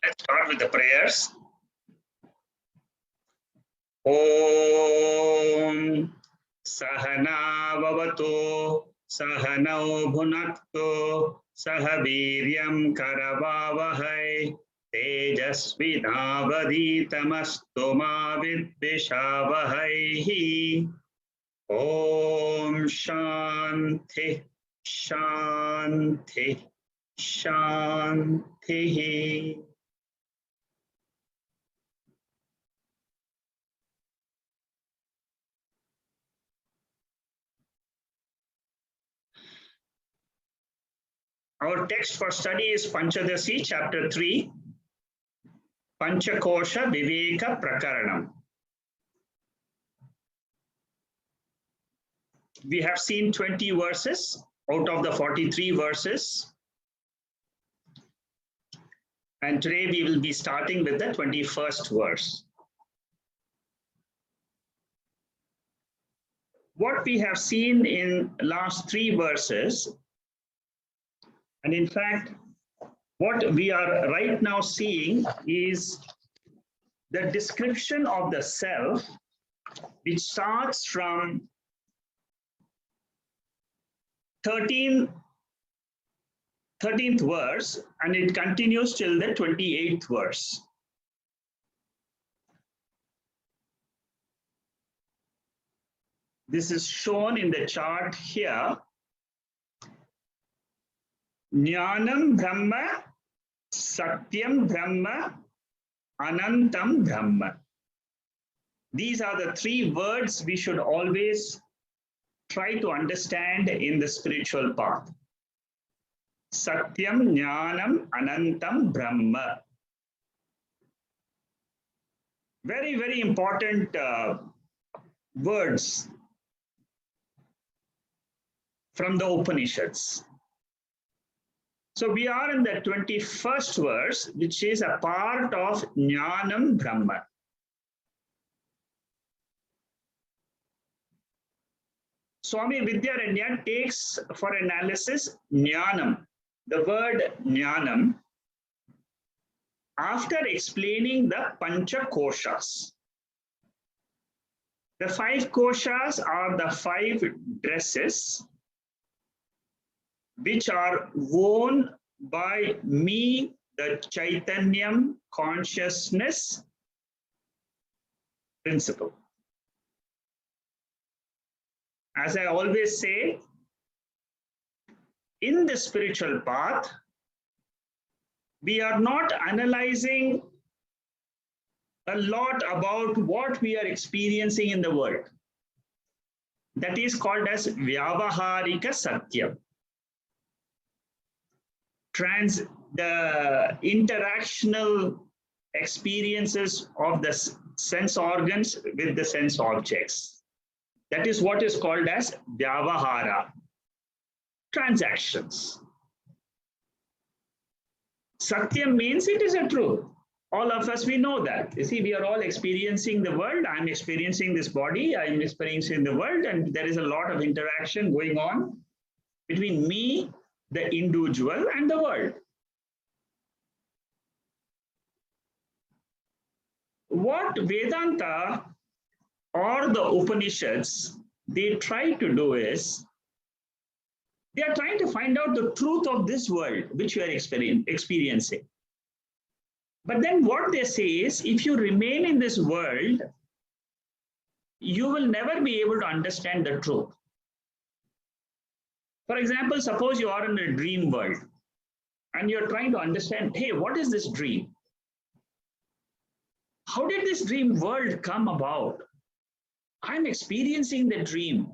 Let's start with the prayers. Om Sahana Vavato Sahanau Bhunakto Sahaviryam Karavavahai Tejasvidavaditamastu ma vidvishavahai. Om Shanti Shanti Shanti. Our text for study is Panchadasi, chapter 3, Panchakosha Viveka Prakaranam. We have seen 20 verses out of the 43 verses. And today we will be starting with the 21st verse. What we have seen in last 3 verses, and in fact, what we are right now seeing is the description of the self, which starts from 13th verse and it continues till the 28th verse. This is shown in the chart here. Jnanam Brahma, Satyam Brahma, Anantam Brahma. These are the 3 words we should always try to understand in the spiritual path. Satyam, Jnanam, Anantam Brahma. Very, very important words from the Upanishads. So we are in the 21st verse, which is a part of Jnanam Brahma. Swami Vidyaranya takes for analysis Jnanam, the word Jnanam, after explaining the Pancha koshas. The 5 koshas are the 5 dresses which are worn by me, the Chaitanyam consciousness principle. As I always say, in the spiritual path, we are not analyzing a lot about what we are experiencing in the world. That is called as Vyavaharika Satyam. The interactional experiences of the sense organs with the sense objects. That is what is called as Vyavahara, transactions. Satyam means it is a truth. All of us, we know that. You see, we are all experiencing the world. I'm experiencing this body. I'm experiencing the world. And there is a lot of interaction going on between me, the individual, and the world. What Vedanta or the Upanishads, they try to do is, they are trying to find out the truth of this world which you are experiencing. But then what they say is, if you remain in this world, you will never be able to understand the truth. For example, suppose you are in a dream world and you're trying to understand, hey, what is this dream? How did this dream world come about? I'm experiencing the dream.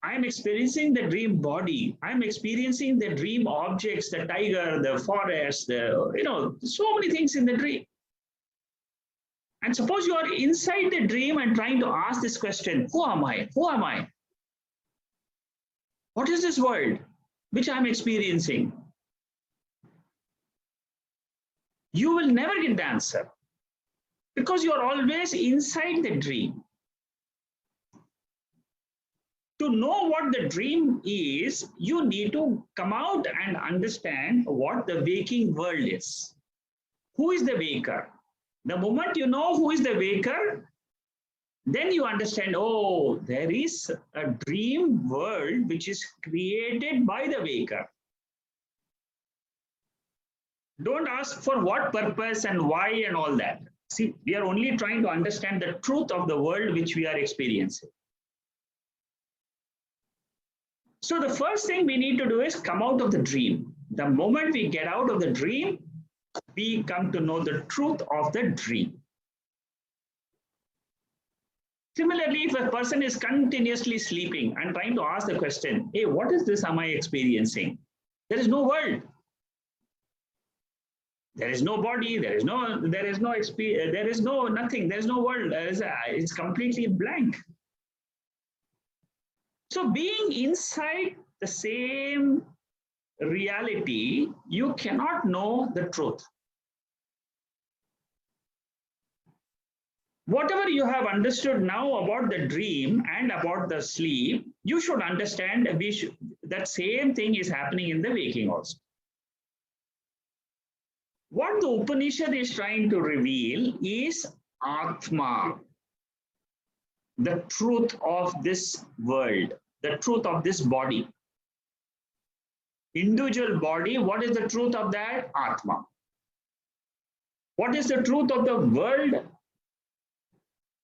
I'm experiencing the dream body. I'm experiencing the dream objects, the tiger, the forest, so many things in the dream. And suppose you are inside the dream and trying to ask this question, who am I? Who am I? What is this world which I'm experiencing? You will never get the answer because you are always inside the dream. To know what the dream is, you need to come out and understand what the waking world is. Who is the waker? The moment you know who is the waker, then you understand, oh, there is a dream world which is created by the waker. Don't ask for what purpose and why and all that. See, we are only trying to understand the truth of the world which we are experiencing. So the first thing we need to do is come out of the dream. The moment we get out of the dream, we come to know the truth of the dream. Similarly, if a person is continuously sleeping and trying to ask the question, hey, what is this am I experiencing? There is no world. There is no body, there is no experience, there is no nothing, there is no world. It's completely blank. So being inside the same reality, you cannot know the truth. Whatever you have understood now about the dream and about the sleep, you should understand that same thing is happening in the waking also. What the Upanishad is trying to reveal is Atma, the truth of this world, the truth of this body. Individual body, what is the truth of that? Atma. What is the truth of the world?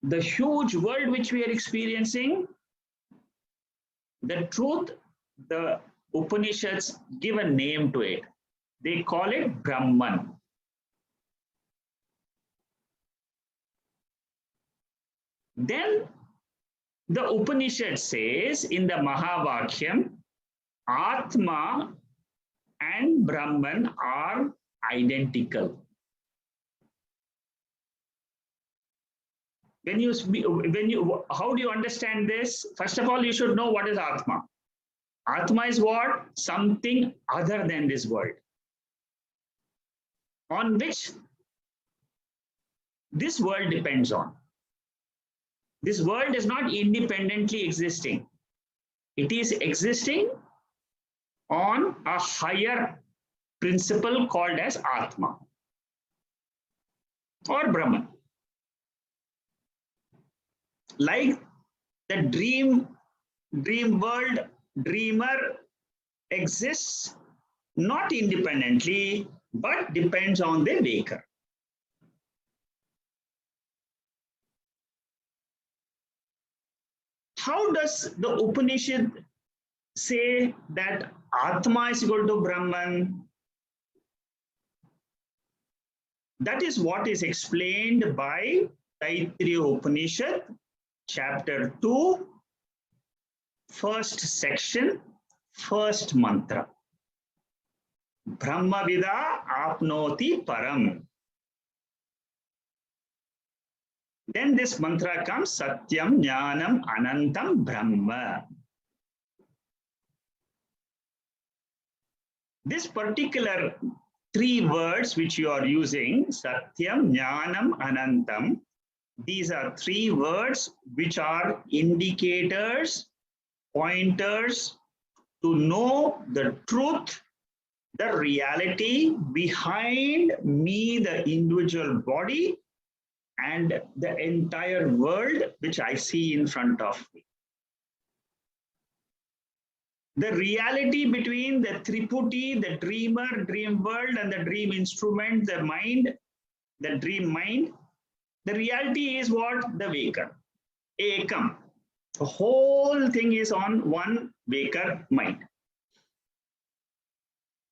The huge world which we are experiencing, the truth, the Upanishads give a name to it. They call it Brahman. Then the Upanishad says in the Mahavakyam, Atma and Brahman are identical. How do you understand this? First of all, you should know what is Atma. Atma is what? Something other than this world, on which this world depends on. This world is not independently existing. It is existing on a higher principle called as Atma or Brahman. Like the dream world, dreamer exists not independently, but depends on the waker. How does the Upanishad say that Atma is equal to Brahman? That is what is explained by Taittiriya Upanishad, chapter 2, first section, first mantra. Brahmavida apnoti param. Then this mantra comes, Satyam, Jnanam, Anantam, Brahma. This particular three words which you are using, Satyam, Jnanam, Anantam, these are three words which are indicators, pointers to know the truth, the reality behind me, the individual body, and the entire world which I see in front of me. The reality between the Triputi, the dreamer, dream world, and the dream instrument, the mind, the dream mind. The reality is what? The waker. Ekam. The whole thing is on one waker mind.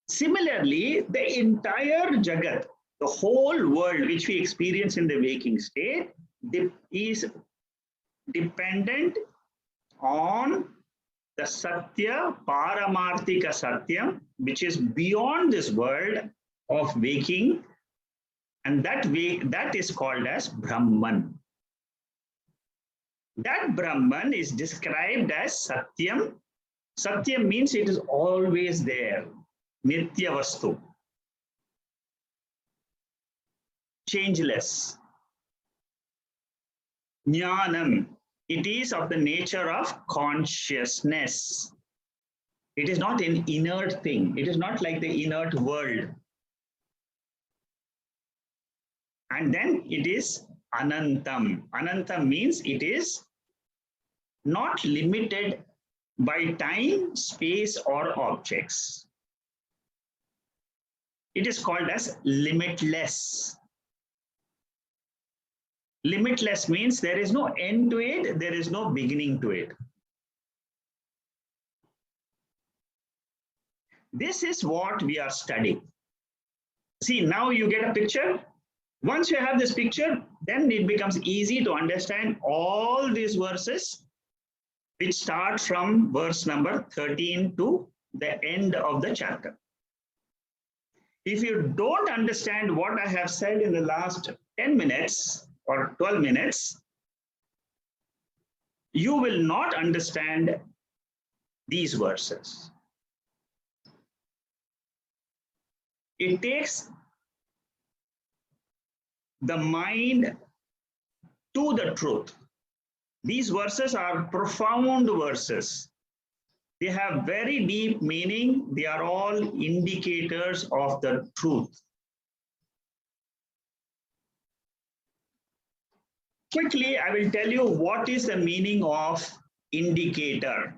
Similarly, the entire Jagat, the whole world which we experience in the waking state, is dependent on the Satya, Paramarthika Satyam, which is beyond this world of waking, and that is called as Brahman. That Brahman is described as Satyam. Satyam means it is always there. Nitya Vastu. Changeless. Jnanam. It is of the nature of consciousness. It is not an inert thing. It is not like the inert world. And then it is Anantam. Anantam means it is not limited by time, space, or objects. It is called as limitless. Limitless means there is no end to it, there is no beginning to it. This is what we are studying. See, now you get a picture. Once you have this picture, then it becomes easy to understand all these verses, which start from verse number 13 to the end of the chapter. If you don't understand what I have said in the last 10 minutes or 12 minutes, you will not understand these verses. It takes the mind to the truth. These verses are profound verses. They have very deep meaning. They are all indicators of the truth. Quickly, I will tell you what is the meaning of indicator.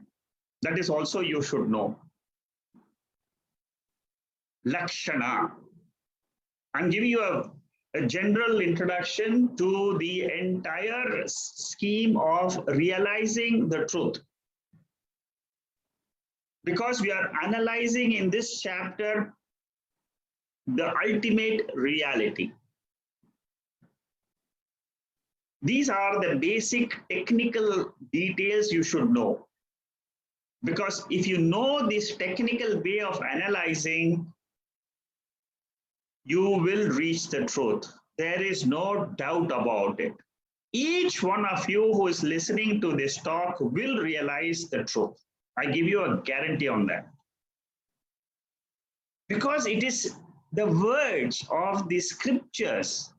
That is also you should know. Lakshana. I'm giving you a general introduction to the entire scheme of realizing the truth. Because we are analyzing in this chapter the ultimate reality. These are the basic technical details you should know. Because if you know this technical way of analyzing, you will reach the truth. There is no doubt about it. Each one of you who is listening to this talk will realize the truth. I give you a guarantee on that. Because it is the words of the scriptures.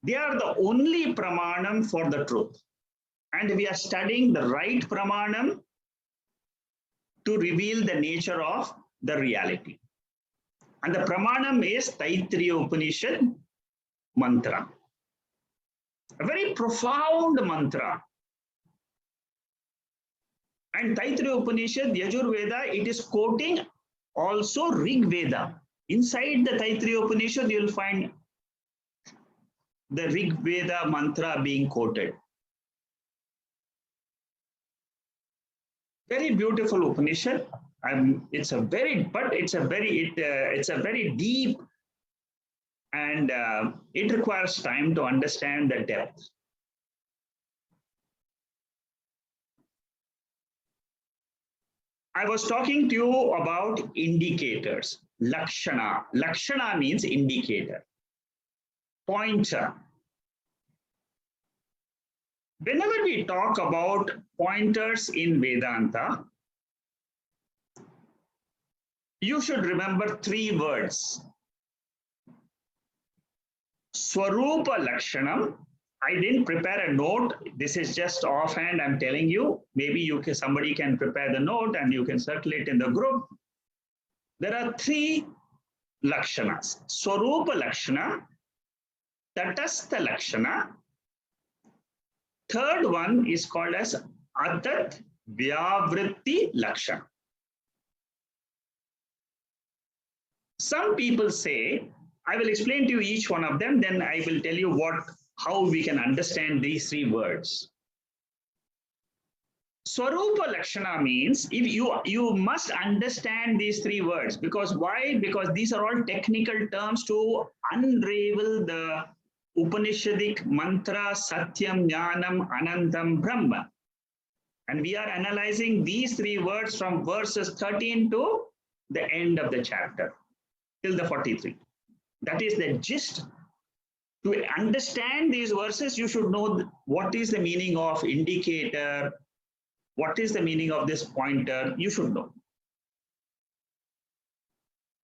They are the only pramanam for the truth. And we are studying the right pramanam to reveal the nature of the reality. And the pramanam is Taittiriya Upanishad mantra. A very profound mantra. And Taittiriya Upanishad, Yajurveda, it is quoting also Rig Veda. Inside the Taittiriya Upanishad, you will find the Rig Veda mantra being quoted. Very beautiful Upanishad. It's a very deep, and it requires time to understand the depth. I was talking to you about indicators. Lakshana. Lakshana means indicator. Pointer. Whenever we talk about pointers in Vedanta, you should remember three words. Svarupalakshana. I didn't prepare a note. This is just offhand. I'm telling you. Maybe somebody can prepare the note and you can circulate in the group. There are three lakshanas. Svarupalakshana, Tatkalakshana. Third one is called as Atat Vyavritti Lakshana. Some people say, I will explain to you each one of them, then I will tell you how we can understand these three words. Svarupalakshana means if you must understand these three words. Because why? Because these are all technical terms to unravel the Upanishadic mantra Satyam, Jnanam, Anantam, Brahman. And we are analyzing these three words from verses 13 to the end of the chapter, till the 43. That is the gist. To understand these verses, you should know what is the meaning of indicator, what is the meaning of this pointer, you should know.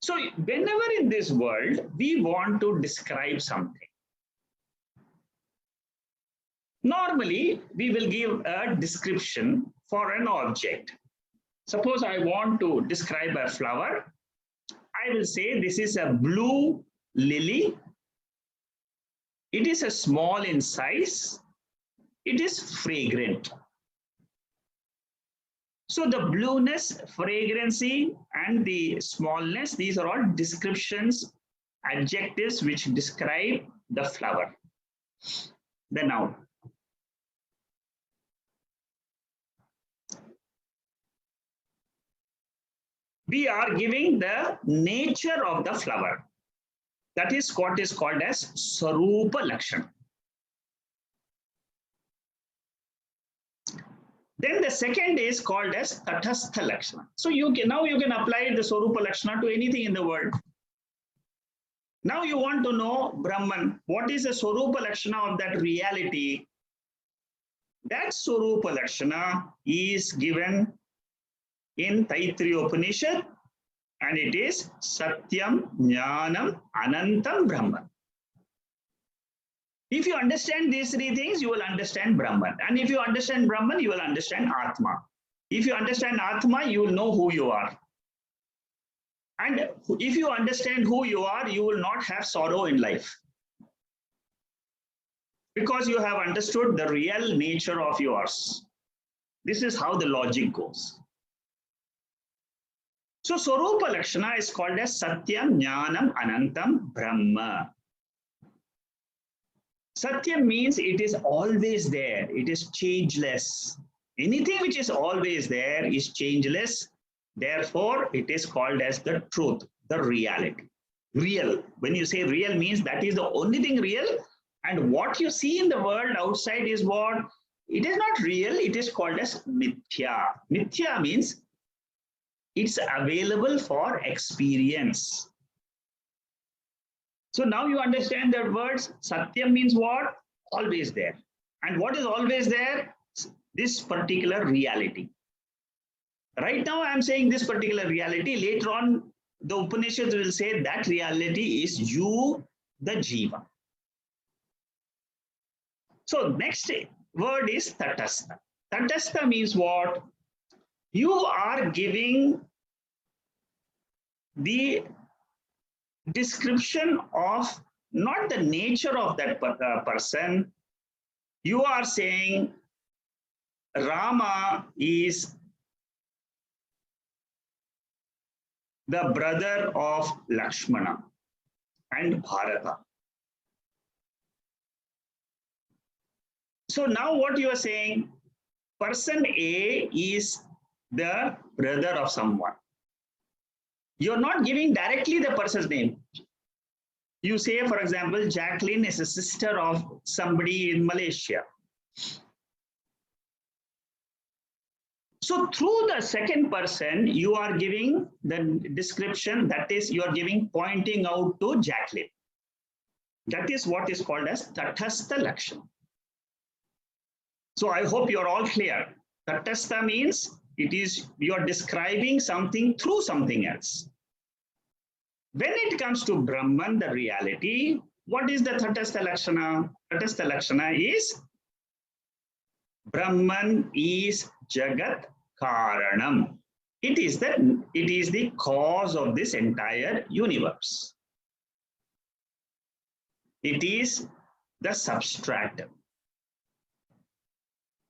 So whenever in this world, we want to describe something. Normally, we will give a description for an object. Suppose I want to describe a flower. I will say this is a blue lily. It is a small in size. It is fragrant. So the blueness, fragrancy, and the smallness, these are all descriptions, adjectives which describe the flower, the noun. We are giving the nature of the flower. That is what is called as Svarupalakshana. Then the second is called as Tatkalakshana. So now you can apply the Svarupalakshana to anything in the world. Now you want to know Brahman. What is the Svarupalakshana of that reality? That Svarupalakshana is given in Taittiriya Upanishad, and it is Satyam, Jnanam, Anantam, Brahman. If you understand these three things, you will understand Brahman. And if you understand Brahman, you will understand Atma. If you understand Atma, you will know who you are. And if you understand who you are, you will not have sorrow in life. Because you have understood the real nature of yours. This is how the logic goes. So Svarupalakshana is called as Satyam, Jnanam, Anantam, Brahma. Satyam means it is always there. It is changeless. Anything which is always there is changeless. Therefore, it is called as the truth, the reality. Real. When you say real means that is the only thing real. And what you see in the world outside is what? It is not real. It is called as mithya. Mithya means it's available for experience. So now you understand the words. Satyam means what? Always there. And what is always there? This particular reality. Right now I am saying this particular reality. Later on, the Upanishads will say that reality is you, the Jiva. So next word is Tatastha. Tatastha means what? You are giving the description of not the nature of that person. You are saying Rama is the brother of Lakshmana and Bharata. So now what you are saying, person A is the brother of someone. You're not giving directly the person's name. You say, for example, Jacqueline is a sister of somebody in Malaysia. So through the second person, you are giving the description, that is, you are giving pointing out to Jacqueline. That is what is called as Tatkalakshana. So I hope you're all clear. Tatastha means it is you are describing something through something else. When it comes to Brahman, the reality, what is the Tatkalakshana? Tatkalakshana is Brahman is Jagat Karanam. It is the cause of this entire universe. It is the substratum.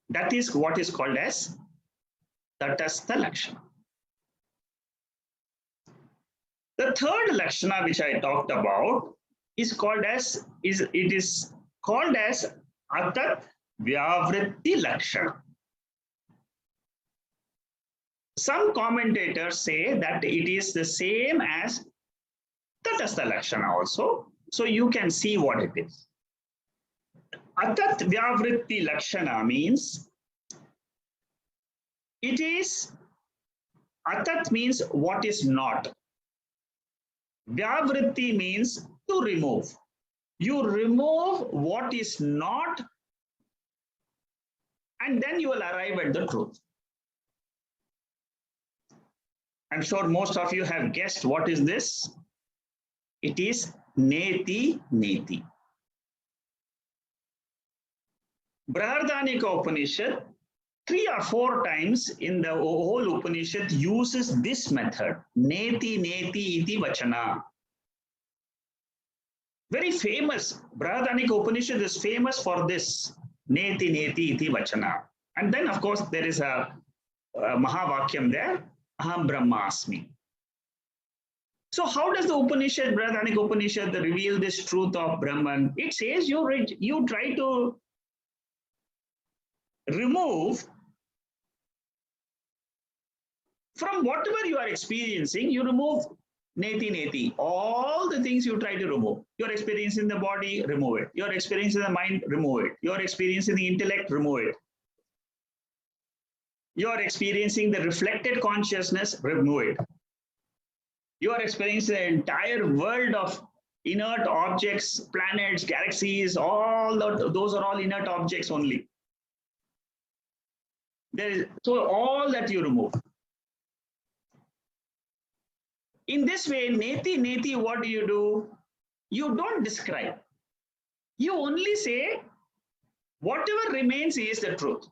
That is what is called as Tatkalakshana. The third lakshana which I talked about is called as Atat Vyavritti Lakshana. Some commentators say that it is the same as Tatkalakshana also. So you can see what it is. Atat Vyavritti Lakshana means it is, Atat means what is not. Vyavritti means to remove. You remove what is not, and then you will arrive at the truth. I'm sure most of you have guessed what is this. It is Neti-Neti. Brihadaranyaka Upanishad, 3 or 4 times in the whole Upanishad uses this method, Neti-Neti iti vachana. Very famous. Brihadaranyaka Upanishad is famous for this, Neti-Neti iti vachana. And then, of course, there is a Mahavakyam there, Aham Brahmasmi. So how does the Upanishad, Brihadaranyaka Upanishad, reveal this truth of Brahman? It says you try to remove from whatever you are experiencing, you remove Neti-Neti. All the things you try to remove. You're experiencing the body, remove it. You're experiencing the mind, remove it. You're experiencing the intellect, remove it. You're experiencing the reflected consciousness, remove it. You are experiencing the entire world of inert objects, planets, galaxies, those are all inert objects only. So all that you remove. In this way, Neti-Neti, what do? You don't describe. You only say, whatever remains is the truth.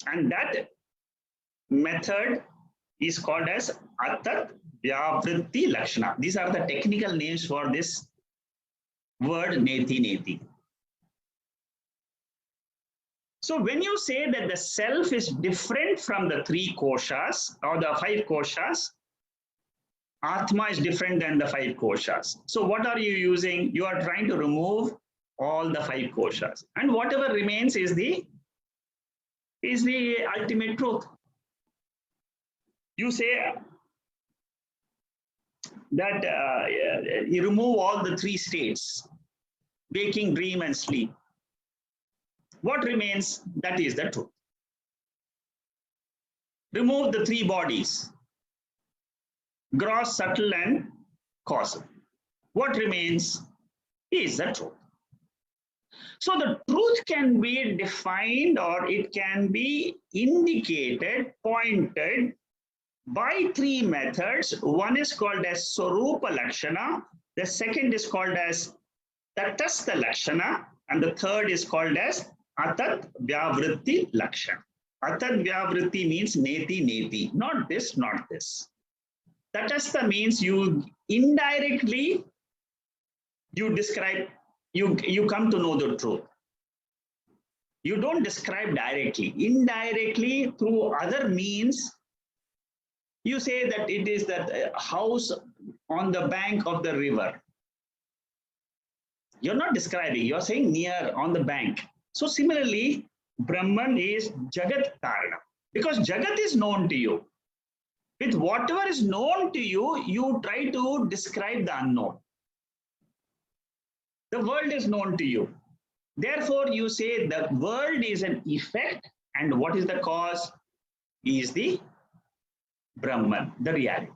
And that method is called as Advaitic Lakshana. These are the technical names for this word Neti-Neti. So when you say that the self is different from the 3 koshas or the 5 koshas, Atma is different than the 5 koshas. So what are you using? You are trying to remove all the 5 koshas. And whatever remains is the ultimate truth. You say that you remove all the 3 states, waking, dream, and sleep. What remains? That is the truth. Remove the 3 bodies, gross, subtle, and causal. What remains is the truth. So the truth can be defined or it can be indicated, pointed by 3 methods. One is called as Svarupalakshana, the second is called as Tatkalakshana, and the third is called as Atadvyavritti Lakshana. Atadvyavritti means Neti-Neti, not this, not this. Tatastha means you indirectly, you describe, you come to know the truth. You don't describe directly. Indirectly, through other means, you say that it is that house on the bank of the river. You're not describing, you're saying near, on the bank. So similarly, Brahman is Jagat Karana, because Jagat is known to you. With whatever is known to you, you try to describe the unknown. The world is known to you. Therefore, you say the world is an effect, and what is the cause? Is the Brahman, the reality.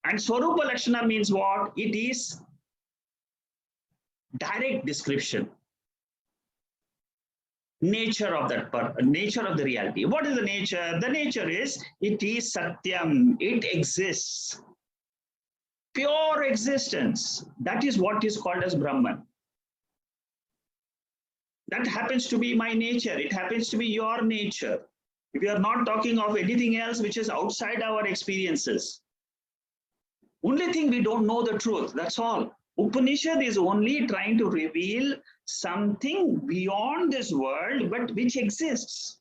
And Svarupalakshana means what? It is direct description. Nature of that nature of the reality. What is the nature? The nature is, it is Satyam, it exists. Pure existence. That is what is called as Brahman. That happens to be my nature. It happens to be your nature. We are not talking of anything else which is outside our experiences. Only thing we don't know the truth, that's all. Upanishad is only trying to reveal something beyond this world, but which exists.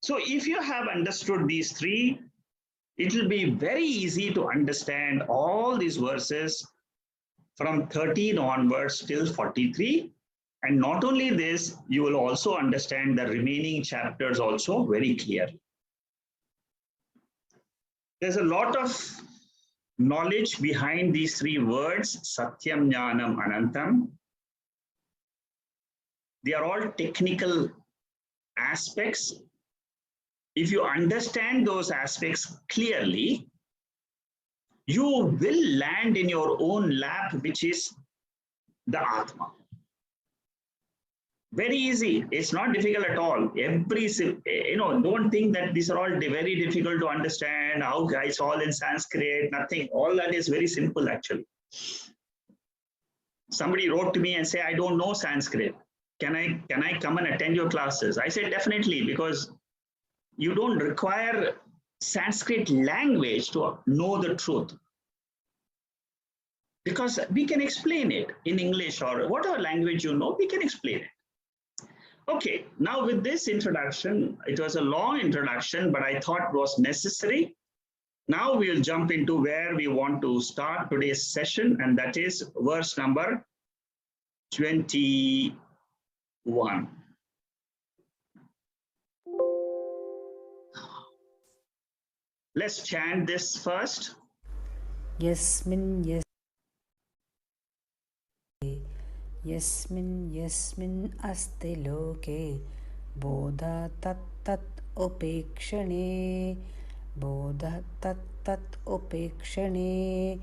So if you have understood these 3, it will be very easy to understand all these verses from 13 onwards till 43. And not only this, you will also understand the remaining chapters also very clearly. There's a lot of knowledge behind these 3 words, Satyam, Jnanam, Anantam. They are all technical aspects. If you understand those aspects clearly, you will land in your own lap, which is the Atma. Very easy. It's not difficult at all. Don't think that these are all very difficult to understand. How it's all in Sanskrit, nothing. All that is very simple, actually. Somebody wrote to me and say, I don't know Sanskrit. Can I come and attend your classes? I said, definitely, because you don't require Sanskrit language to know the truth. Because we can explain it in English or whatever language you know, we can explain it. Okay, now with this introduction, it was a long introduction, but I thought it was necessary. Now we'll jump into where we want to start today's session, and that is verse number 21. Let's chant this first. Yasmin asti loke bodha tat upekshane bodha tat upekshane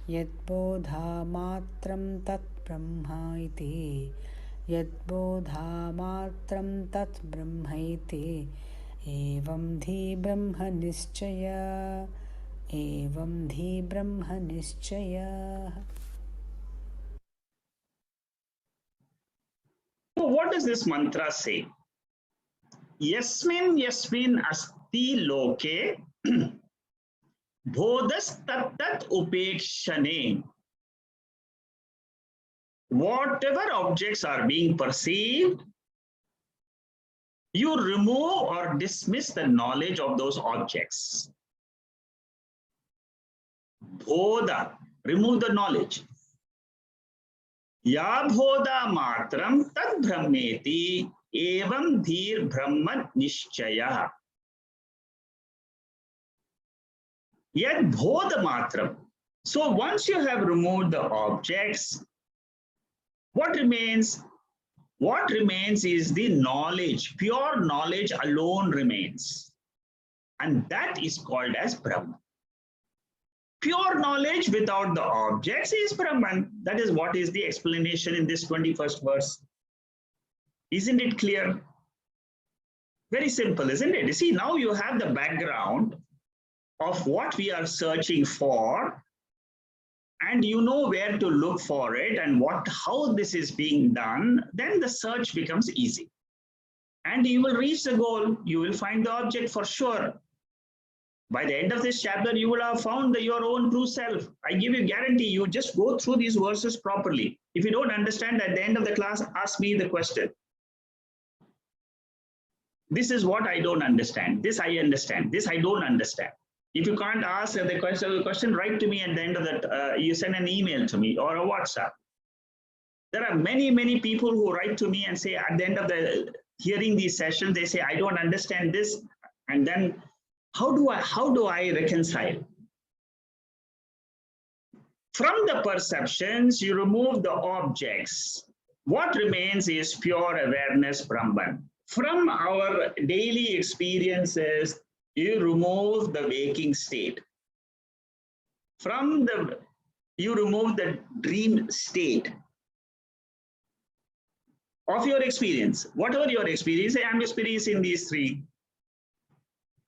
yad bodha matram tat brahma iti yad bodha matram tat brahma iti evam dhi brahma nischaya evam dhi brahma nischaya. So what does this mantra say? Yasmin asti loke bodhas tat upekshane. Whatever objects are being perceived, you remove or dismiss the knowledge of those objects. Bodha, remove the knowledge. Ya bodha matram tad brahmeti evam dhir brahman nishchaya. Yet bodha matram. So once you have removed the objects, what remains? What remains is the knowledge. Pure knowledge alone remains. And that is called as Brahman. Pure knowledge without the objects is Brahman. That is what is the explanation in this 21st verse. Isn't it clear? Very simple, isn't it? You see, now you have the background of what we are searching for, and you know where to look for it and how this is being done, then the search becomes easy. And you will reach the goal. You will find the object for sure. By the end of this chapter, you will have found your own true self. I give you guarantee, you just go through these verses properly. If you don't understand, at the end of the class, ask me the question. This is what I don't understand. This I understand. This I don't understand. If you can't ask the question, write to me at the end of that. You send an email to me or a WhatsApp. There are many people who write to me and say at the end of the hearing these sessions, they say, I don't understand this. And then how do I reconcile? From the perceptions, you remove the objects. What remains is pure awareness, Brahman. From our daily experiences, you remove the waking state. You remove the dream state of your experience. Whatever your experience, say, I'm experiencing these three.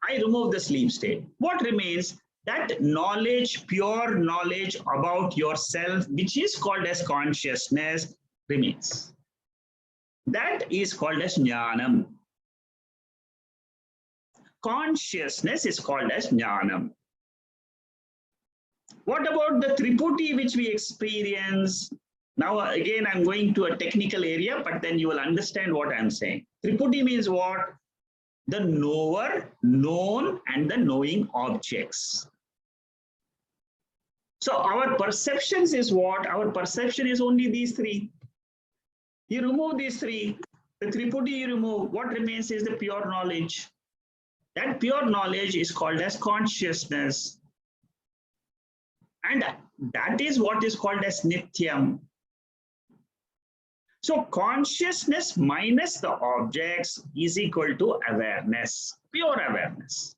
I remove the sleep state. What remains? That knowledge, pure knowledge about yourself, which is called as consciousness, remains. That is called as Jnanam. Consciousness is called as Jnanam. What about the Triputi which we experience? Now, again, I'm going to a technical area, but then you will understand what I'm saying. Triputi means what? The knower, known, and the knowing objects. So our perceptions is what? Our perception is only these three. You remove these three, the Triputi you remove, what remains is the pure knowledge. That pure knowledge is called as consciousness. And that is what is called as Nityam. So consciousness minus the objects is equal to awareness, pure awareness.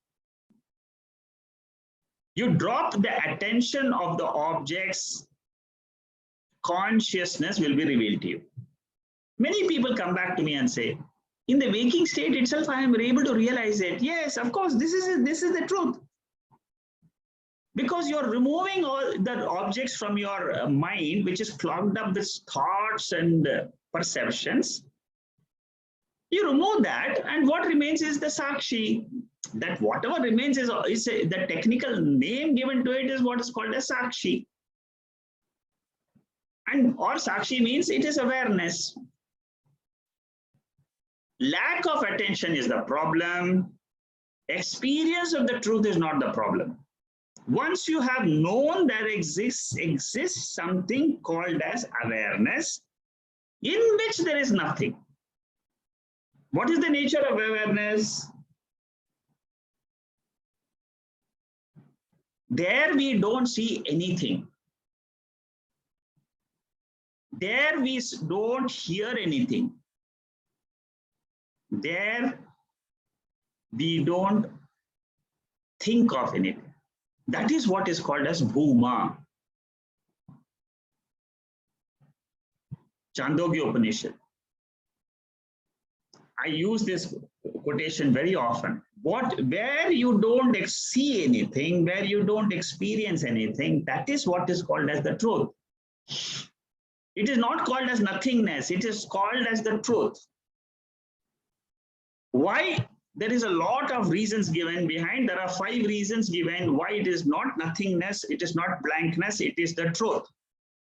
You drop the attention of the objects, consciousness will be revealed to you. Many people come back to me and say, in the waking state itself, I am able to realize it. Yes, of course, this is the truth. Because you're removing all the objects from your mind, which is clogged up with thoughts and perceptions. You remove that, and what remains is the Sakshi. That whatever remains is the technical name given to it is what is called a Sakshi. And or Sakshi means it is awareness. Lack of attention is the problem. Experience of the truth is not the problem. Once you have known there exists something called as awareness, in which there is nothing. What is the nature of awareness? There we don't see anything. There we don't hear anything. There we don't think of anything. That is what is called as Bhuma. Chandogya Upanishad. I use this quotation very often. Where you don't see anything, where you don't experience anything, that is what is called as the truth. It is not called as nothingness, it is called as the truth. Why? There is a lot of reasons given behind. There are 5 reasons given why it is not nothingness, it is not blankness, it is the truth.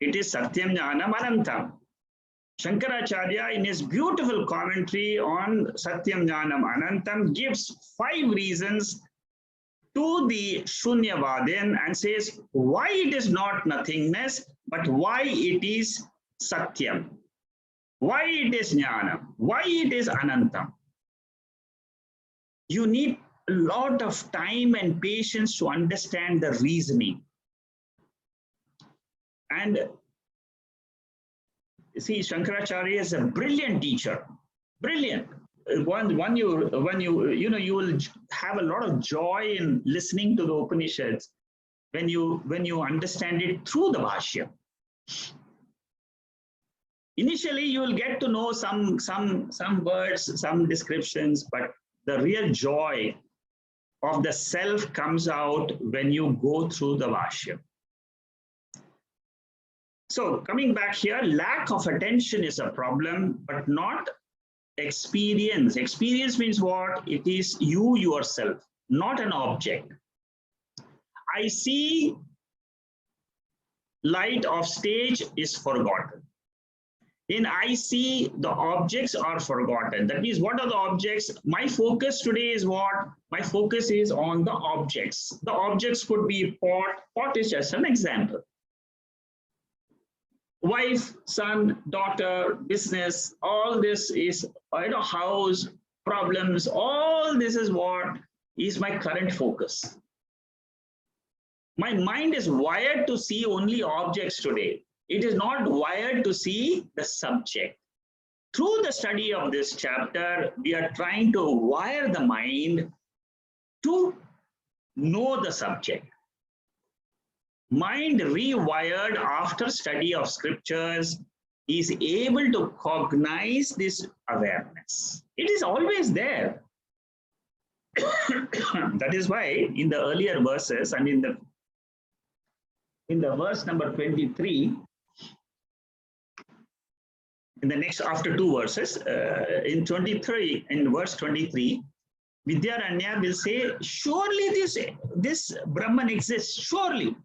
It is Satyam, Jnanam, Anantam. Shankaracharya, in his beautiful commentary on Satyam, Jnanam, Anantam, gives 5 reasons to the Shunyavadin and says why it is not nothingness, but why it is Satyam, why it is Jnanam, why it is Anantam. You need a lot of time and patience to understand the reasoning. And see, Shankaracharya is a brilliant teacher, brilliant. You will have a lot of joy in listening to the Upanishads when you understand it through the Bhashya. Initially, you will get to know some words, some descriptions, but the real joy of the self comes out when you go through the Bhashya. So coming back here, lack of attention is a problem, but not experience. Experience means what? It is you yourself, not an object. I see light of stage is forgotten. In I see, the objects are forgotten. That means what are the objects? My focus today is what? My focus is on the objects. The objects could be pot. Pot is just an example. Wife, son, daughter, business, all this is, house, problems, all this is what is my current focus. My mind is wired to see only objects today. It is not wired to see the subject. Through the study of this chapter, we are trying to wire the mind to know the subject. Mind rewired after study of scriptures is able to cognize this awareness. It is always there. That is why in the earlier verses and in the verse number 23, in the next, after 2 verses, in 23, in verse 23, Vidyaranya will say, surely this Brahman exists, surely.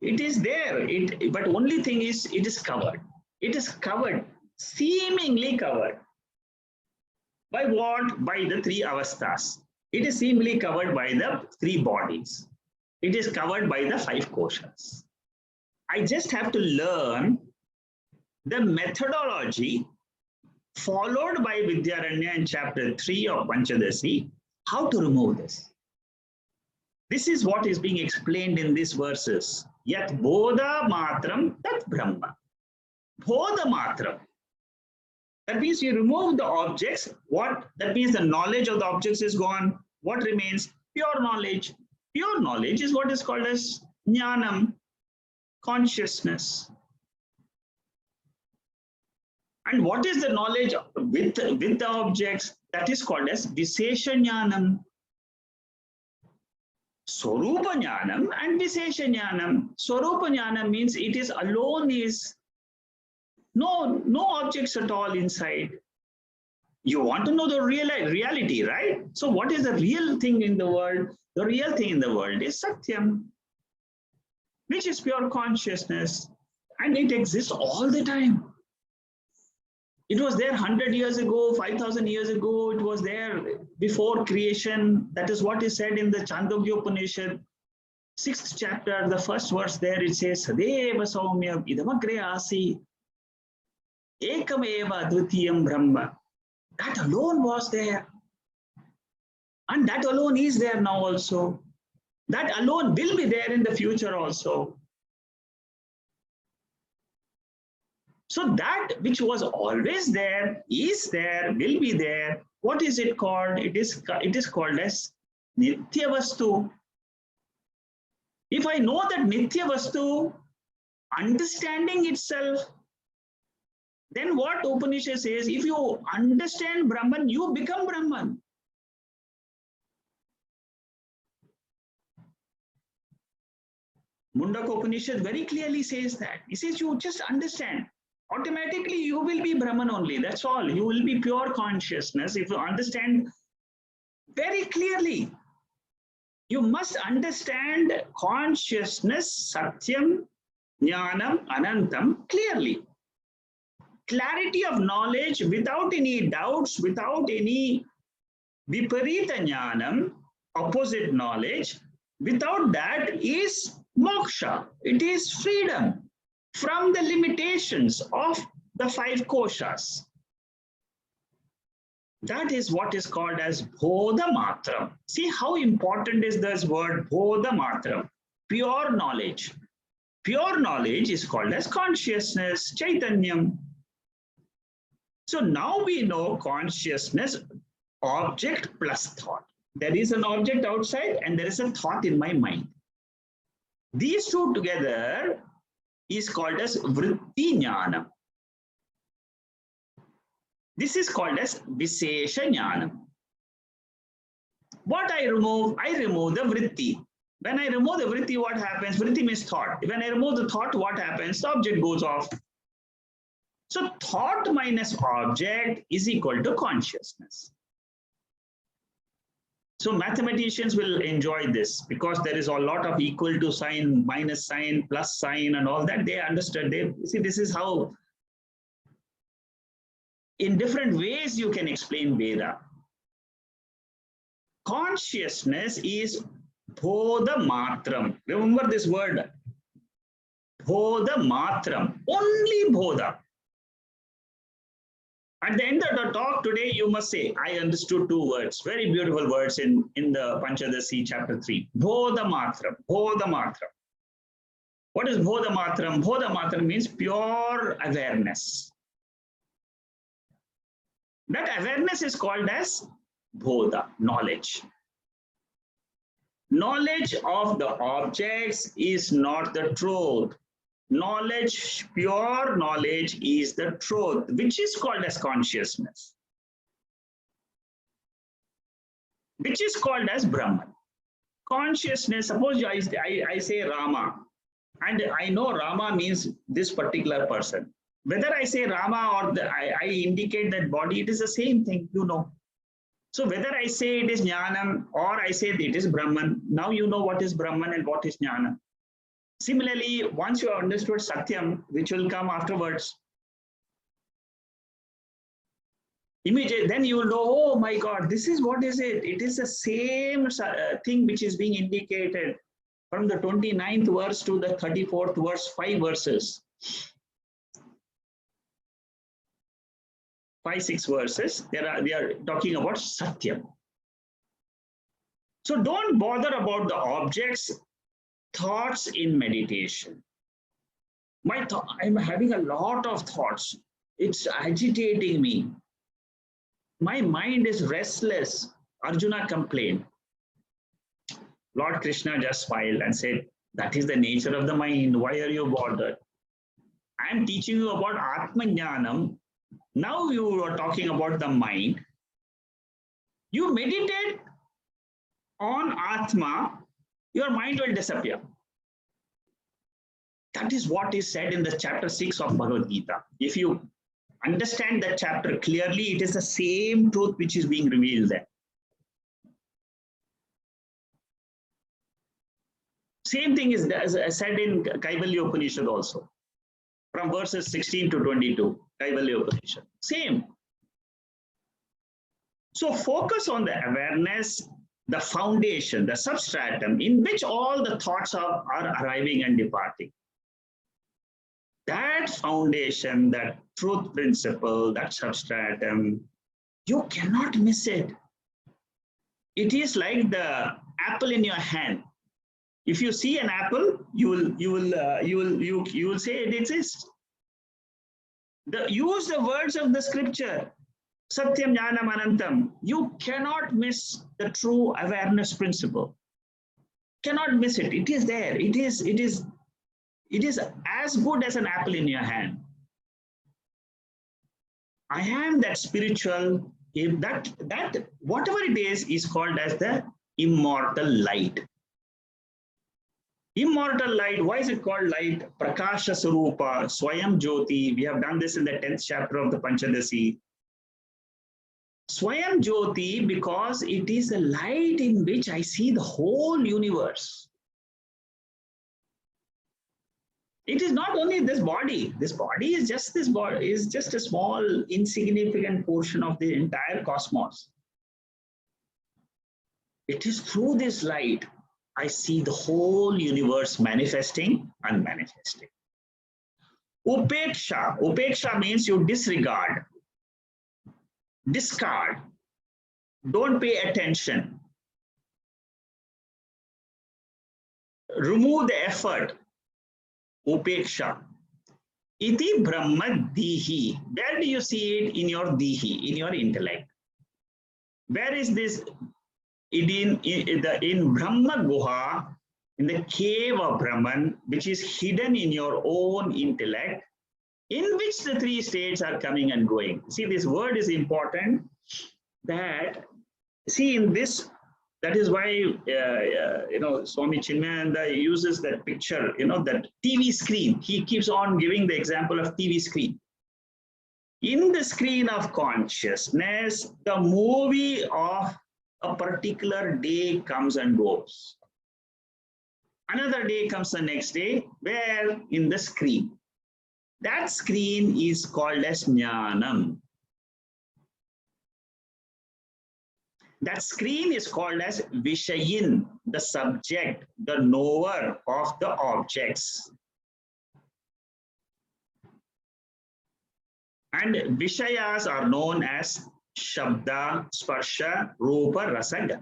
It is there, but only thing is, it is covered. It is covered, seemingly covered. By what? By the 3 avasthas. It is seemingly covered by the 3 bodies. It is covered by the 5 koshas. I just have to learn the methodology followed by Vidyaranya in chapter 3 of Panchadasi, how to remove this. This is what is being explained in these verses. Yat bodha matram tat brahma. Bodha matram. That means you remove the objects. What? That means the knowledge of the objects is gone. What remains? Pure knowledge. Pure knowledge is what is called as Jnanam, consciousness. And what is the knowledge with the objects? That is called as Vishesha Jnanam. Swarupa Jnanam and Vishesha Jnanam. Swarupa Jnanam means it is alone, is no objects at all inside. You want to know the reality, right? So what is the real thing in the world? The real thing in the world is Satyam, which is pure consciousness, and it exists all the time. It was there 100 years ago, 5,000 years ago. It was there before creation. That is what is said in the Chandogya Upanishad, 6th chapter, the first verse there. It says, Sadeva Saumya idamagre asi ekameva advitiyam brahma. That alone was there. And that alone is there now also. That alone will be there in the future also. So that which was always there, is there, will be there. What is it called? It is called as Nitya Vastu. If I know that Nitya Vastu, understanding itself, then what Upanishad says, if you understand Brahman, you become Brahman. Mundaka Upanishad very clearly says that. He says you just understand. Automatically you will be Brahman only. That's all. You will be pure consciousness if you understand very clearly. You must understand consciousness, Satyam, Jnanam, Anantam clearly. Clarity of knowledge without any doubts, without any Viparita Jnanam, opposite knowledge. Without that is moksha. It is freedom from the limitations of the 5 koshas. That is what is called as Bodha Matram. See how important is this word Bodha Matram? Pure knowledge. Pure knowledge is called as consciousness, Chaitanyam. So now we know consciousness, object plus thought. There is an object outside and there is a thought in my mind. These two together is called as Vritti Jnanam. This is called as Vishesha Jnanam. What I remove? I remove the Vritti. When I remove the Vritti, what happens? Vritti means thought. When I remove the thought, what happens? The object goes off. So thought minus object is equal to consciousness. So mathematicians will enjoy this because there is a lot of equal to sign, minus sign, plus sign and all that. They understood. They see this is how in different ways you can explain Veda. Consciousness is Bodha Matram. Remember this word. Bodha Matram. Only Bodha. At the end of the talk today, you must say, I understood 2 words, very beautiful words in the Panchadasi chapter 3. Bodha Matram, Bodha Matram. What is Bodha Matram? Bodha Matram means pure awareness. That awareness is called as Bodha, knowledge. Knowledge of the objects is not the truth. Knowledge, pure knowledge is the truth, which is called as consciousness, which is called as Brahman. Consciousness, suppose I say Rama, and I know Rama means this particular person. Whether I say Rama or I indicate that body, it is the same thing, you know. So whether I say it is Jnanam or I say it is Brahman, now you know what is Brahman and what is Jnanam. Similarly, once you have understood Satyam, which will come afterwards, immediately then you will know, oh my God, this is what is it. It is the same thing which is being indicated from the 29th verse to the 34th verse, 5 verses. 5, 6 verses, we are talking about Satyam. So don't bother about the objects, thoughts in meditation. I'm having a lot of thoughts. It's agitating me. My mind is restless. Arjuna complained. Lord Krishna just smiled and said, that is the nature of the mind. Why are you bothered? I am teaching you about Atman Jnanam. Now you are talking about the mind. You meditate on Atma, your mind will disappear. That is what is said in the chapter 6 of Bhagavad Gita. If you understand that chapter clearly, it is the same truth which is being revealed there. Same thing is said in Kaivalya Upanishad also, from verses 16 to 22, Kaivalya Upanishad. Same. So focus on the awareness, the foundation, the substratum in which all the thoughts are arriving and departing. That foundation, that truth principle, that substratum, you cannot miss it. It is like the apple in your hand. If you see an apple, you will say it exists. Use the words of the scripture. Satyam, Jnanam, Anantam. You cannot miss the true awareness principle. Cannot miss it. It is there. It is as good as an apple in your hand. I am that spiritual, that whatever it is called as the immortal light. Immortal light, why is it called light? Prakasha Sarupa, Swayam Jyoti. We have done this in the 10th chapter of the Panchadasi. Swayam Jyoti, because it is the light in which I see the whole universe. It is not only this body. This body is just a small, insignificant portion of the entire cosmos. It is through this light I see the whole universe manifesting and manifesting. Upeksha. Upeksha means you disregard, discard, don't pay attention, remove the effort. Upeksha. Iti Brahma Dihi. Where do you see it? In your Dihi, in your intellect. Where is this? In Brahma Guha, in the cave of Brahman, which is hidden in your own intellect, in which the three states are coming and going. See, this word is important. That, see, in this, that is why Swami Chinmayananda uses that picture, that TV screen. He keeps on giving the example of TV screen. In the screen of consciousness, the movie of a particular day comes and goes. Another day comes the next day, where in the screen. That screen is called as Jnanam. That screen is called as Vishayin, the subject, the knower of the objects. And Vishayas are known as Shabda, Sparsha, Rupa, Rasa, Gandha.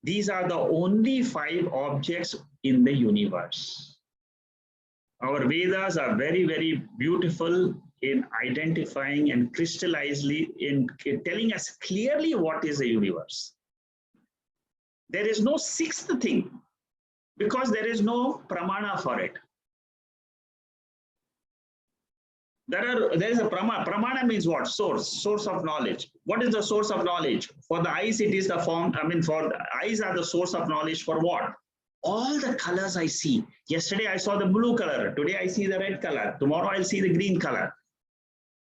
These are the only 5 objects in the universe. Our Vedas are very, very beautiful in identifying and crystallizing, in telling us clearly what is the universe. There is no 6th thing because there is no pramana for it. There is a pramana. Pramana means what? Source of knowledge. What is the source of knowledge? For the eyes, it is the form. For the eyes are the source of knowledge for what? All the colors I see. Yesterday I saw the blue color. Today I see the red color. Tomorrow I'll see the green color.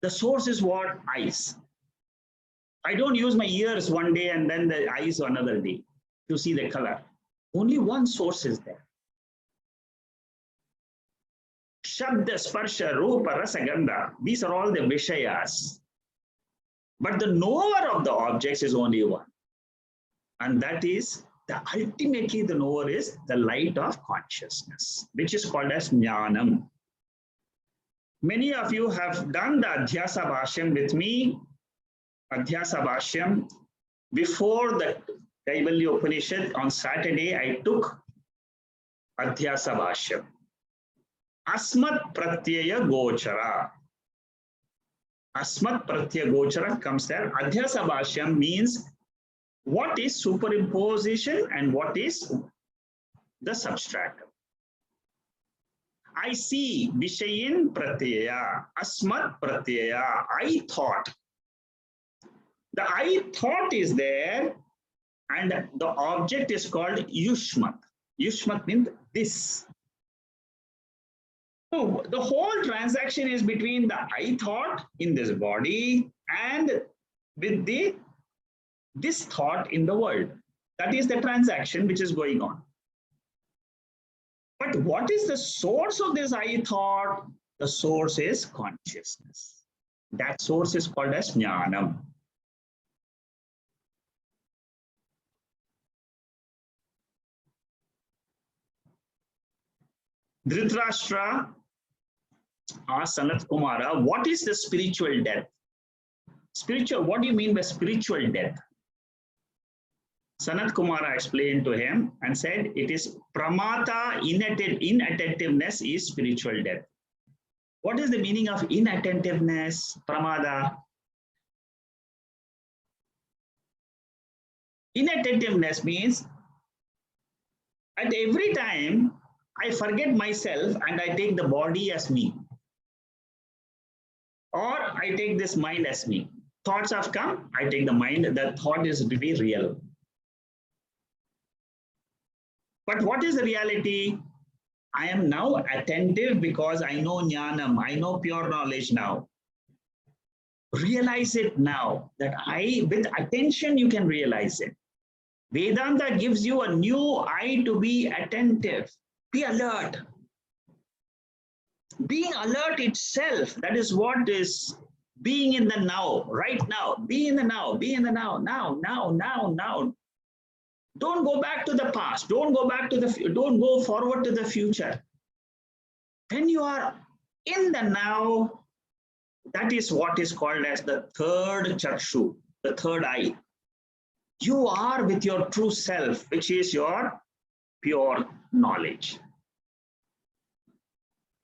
The source is what? Eyes. I don't use my ears one day and then the eyes another day to see the color. Only one source is there. Shabda, Sparsha, Rupa, Rasa, Gandha. These are all the Vishayas. But the knower of the objects is only one. And that is, ultimately the knower is the light of consciousness, which is called as Jnanam. Many of you have done the Adhyasa Bhashyam with me. Adhyasa Bhashyam. Before the Kaivalya Upanishad, on Saturday, I took Adhyasa Bhashyam. Asmat Pratyaya Gochara. Asmat Pratyaya Gochara comes there. Adhyasa Bhashyam means what is superimposition and what is the substratum. I see, Vishayin Pratyaya, Asmat Pratyaya, I thought. The I thought is there, and the object is called Yushmat. Yushmat means this. So the whole transaction is between the I thought in this body and with this thought in the world. That is the transaction which is going on. But what is the source of this I thought? The source is consciousness. That source is called as Jnanam. Dhritarashtra asked Sanat Kumara, what is the spiritual death? Spiritual, what do you mean by spiritual death? Sanat Kumara explained to him and said, it is pramata, inattentiveness is spiritual death. What is the meaning of inattentiveness, pramada? Inattentiveness means at every time I forget myself and I take the body as me. Or I take this mind as me. Thoughts have come, I take the mind, the thought is to be real. But what is the reality? I am now attentive because I know Jnanam, I know pure knowledge now. Realize it now, that with attention you can realize it. Vedanta gives you a new eye to be attentive, be alert. Being alert itself, that is what is being in the now, right now. Be in the now, be in the now, now. Don't go back to the past. Don't go forward to the future. When you are in the now, that is what is called as the third chakshu, the third eye. You are with your true self, which is your pure knowledge.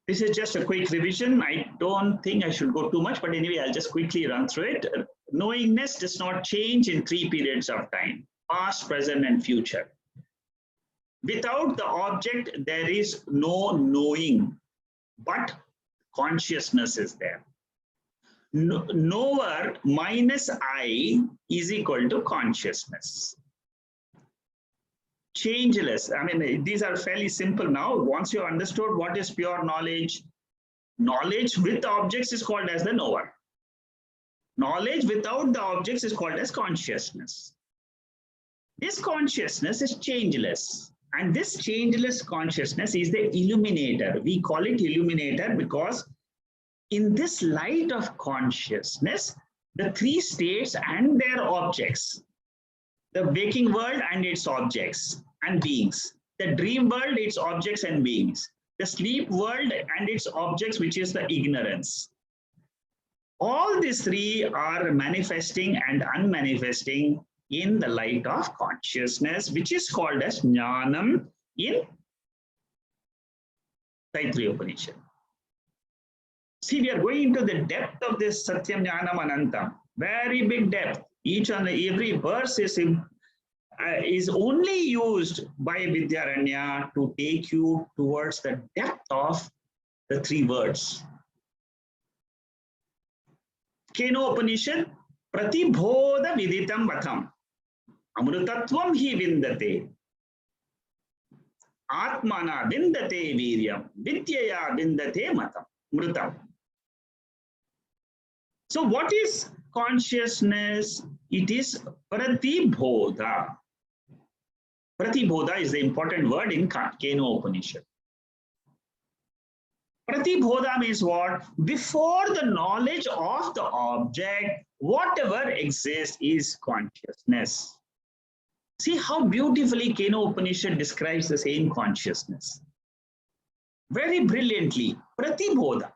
This is just a quick revision. I don't think I should go too much, but anyway, I'll just quickly run through it. Knowingness does not change in 3 periods of time: past, present, and future. Without the object, there is no knowing, but consciousness is there. Knower minus I is equal to consciousness. Changeless. I mean, these are fairly simple now. Once you understood what is pure knowledge, knowledge with objects is called as the knower. Knowledge without the objects is called as consciousness. This consciousness is changeless. And this changeless consciousness is the illuminator. We call it illuminator because in this light of consciousness, the 3 states and their objects, the waking world and its objects and beings, the dream world, its objects and beings, the sleep world and its objects, which is the ignorance. All these 3 are manifesting and unmanifesting in the light of consciousness, which is called as Jnanam in Taittiriya Upanishad. See, we are going into the depth of this Satyam, Jnanam, Anantam. Very big depth. Each and every verse is only used by Vidyaranya to take you towards the depth of the 3 words. Keno Upanishad, Pratibodha Viditam Vatham, Amrutatvam hi vindate, Atmana vindate viryam, Vidyaya vindate matam, Mrutam. So what is consciousness? It is Pratibodha. Pratibodha is the important word in Keno Upanishad. Pratibodha means what? Before the knowledge of the object, whatever exists is consciousness. See how beautifully Keno Upanishad describes the same consciousness. Very brilliantly, Pratibodha.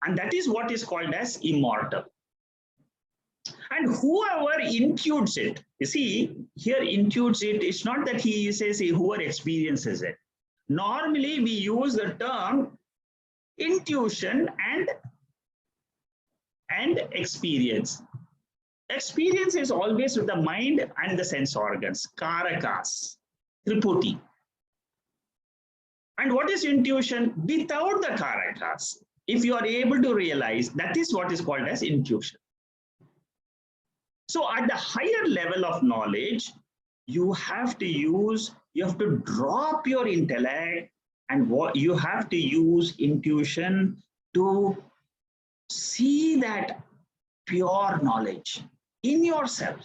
And that is what is called as immortal. And whoever intuits it, you see, here intuits it, it's not that he says whoever experiences it. Normally, we use the term intuition and experience. Experience is always with the mind and the sense organs, karakas, triputi. And what is intuition? Without the karakas, if you are able to realize, that is what is called as intuition. So at the higher level of knowledge, you have to drop your intellect, and what you have to use intuition to see that pure knowledge in yourself.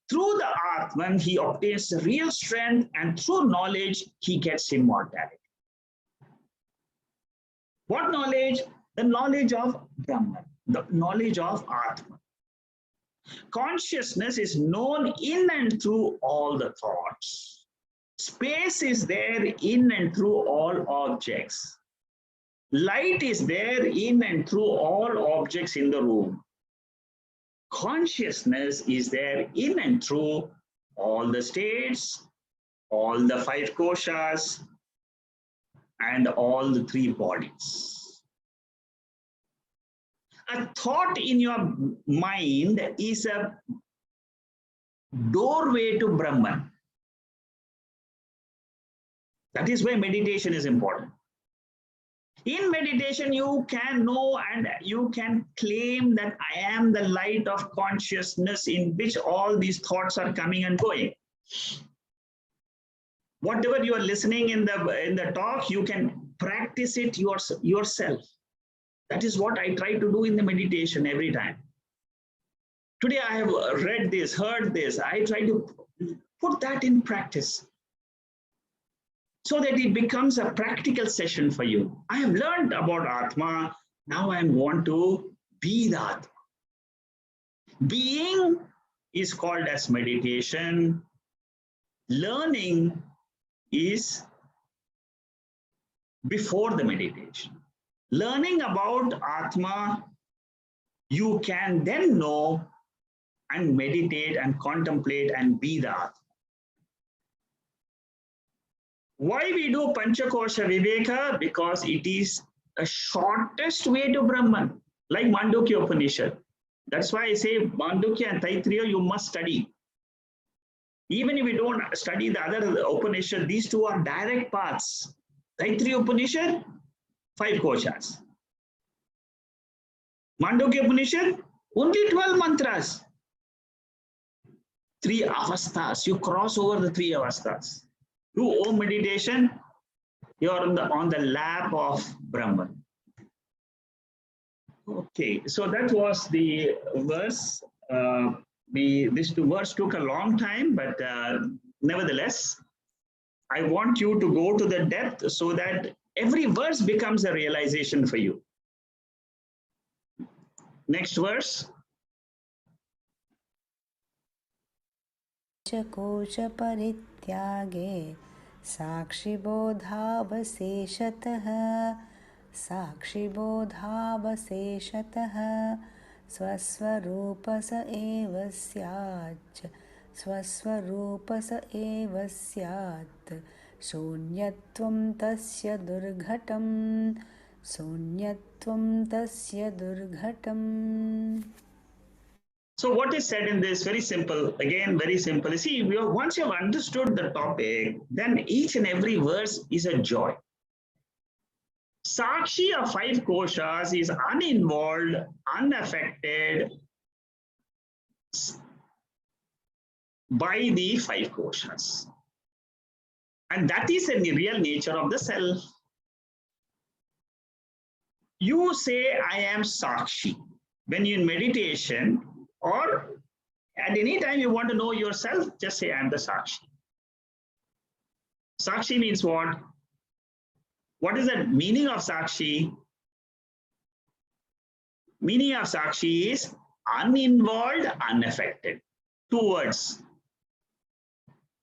Through the Atman, he obtains real strength, and through knowledge, he gets immortality. What knowledge? The knowledge of Brahman, the knowledge of Atman. Consciousness is known in and through all the thoughts. Space is there in and through all objects. Light is there in and through all objects in the room. Consciousness is there in and through all the states, all the 5 koshas, and all the 3 bodies. A thought in your mind is a doorway to Brahman. That is why meditation is important. In meditation, you can know and you can claim that I am the light of consciousness in which all these thoughts are coming and going. Whatever you are listening in the talk, you can practice it yourself. That is what I try to do in the meditation every time. Today I have read this, heard this. I try to put that in practice, so that it becomes a practical session for you. I have learned about Atma, now I want to be the Atma. Being is called as meditation. Learning is before the meditation. Learning about Atma, you can then know and meditate and contemplate and be the Atma. Why we do Panchakosha Viveka? Because it is a shortest way to Brahman, like Mandukya Upanishad. That's why I say Mandukya and Taittiriya you must study. Even if you don't study the other Upanishad, these two are direct paths. Taittiriya Upanishad, 5 koshas. Mandukya Upanishad, only 12 mantras. 3 avasthas. You cross over the 3 avasthas. Do Om meditation, you are on the lap of Brahman. Okay, so that was the verse. This verse took a long time, but nevertheless, I want you to go to the depth so that every verse becomes a realization for you. Next verse. Kosha parityage sakshi bodhavaseshatah swasvarupa sa eva syat shunyatvam tasya durghatam. So what is said in this? Very simple. Again, very simple. You see, once you have understood the topic, then each and every verse is a joy. Sakshi of 5 koshas is uninvolved, unaffected by the 5 koshas. And that is the real nature of the self. You say, I am Sakshi. When you're in meditation, or at any time you want to know yourself, just say, I am the Sakshi. Sakshi means what? What is the meaning of Sakshi? Meaning of Sakshi is uninvolved, unaffected. 2 words.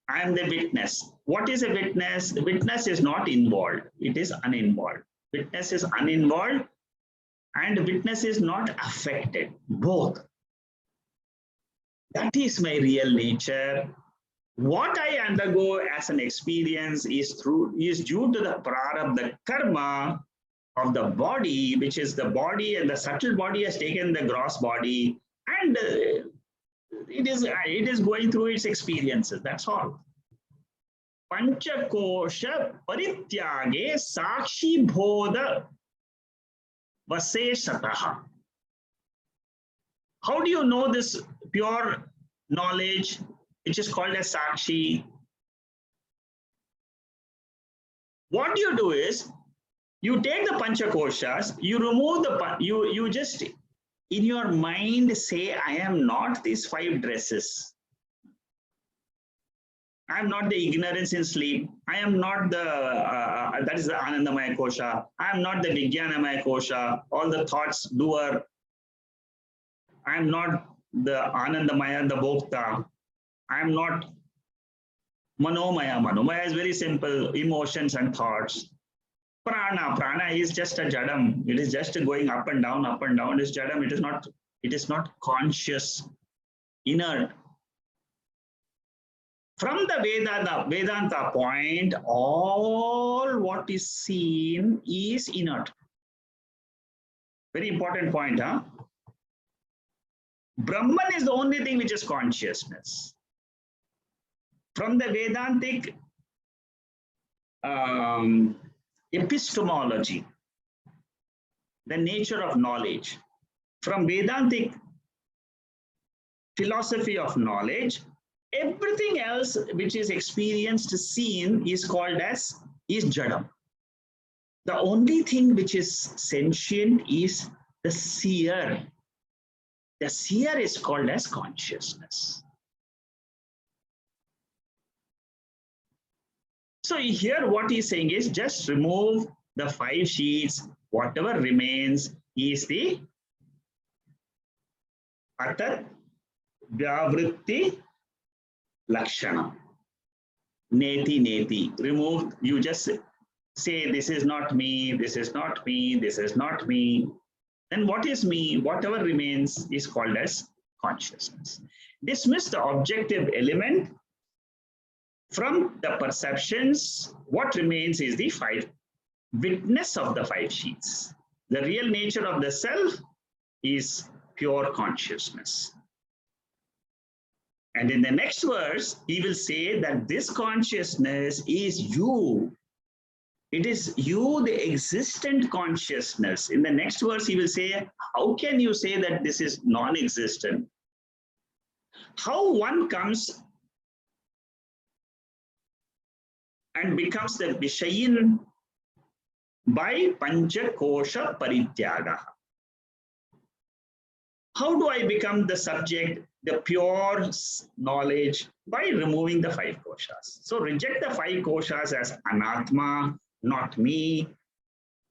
I am the witness. What is a witness? The witness is not involved. It is uninvolved. Witness is uninvolved and witness is not affected. Both. That is my real nature. What I undergo as an experience is due to the prarabdha, the karma of the body, which is the body, and the subtle body has taken the gross body, and it is going through its experiences. That's all. Panchakosha Parityage Sakshi Bodha Vaseshataha. How do you know this pure knowledge, which is called as Sakshi? What you do is, you take the Panchakoshas, you remove the, you just in your mind say, I am not these 5 dresses. I am not the ignorance in sleep. I am not the, that is the Anandamaya Kosha. I am not the Vijnanamaya Kosha, all the thoughts doer. I am not the Anandamaya, the Bhokta. I am not Manomaya. Manomaya is very simple, emotions and thoughts. Prana is just a jadam. It is just going up and down, up and down. It is jadam. It is not conscious, inert. From the Vedanta point, all what is seen is inert. Very important point, huh? Brahman is the only thing which is consciousness. From the Vedantic epistemology, the nature of knowledge, from Vedantic philosophy of knowledge, everything else which is experienced, seen, is called as jadam. The only thing which is sentient is the seer. The seer is called as consciousness. So here what he's saying is, just remove the 5 sheaths, whatever remains is the atat vyavritti lakshana. Neti-Neti. Remove, you just say, this is not me, this is not me, this is not me. Then what is me? Whatever remains is called as consciousness. Dismiss the objective element. From the perceptions, what remains is the 5 witness of the 5 sheaths. The real nature of the self is pure consciousness. And in the next verse, he will say that this consciousness is you. It is you, the existent consciousness. In the next verse, he will say, how can you say that this is non-existent? How one comes and becomes the Vishayin by Panchakosha Parityaga. How do I become the subject, the pure knowledge? By removing the 5 koshas. So reject the 5 koshas as anatma, not me.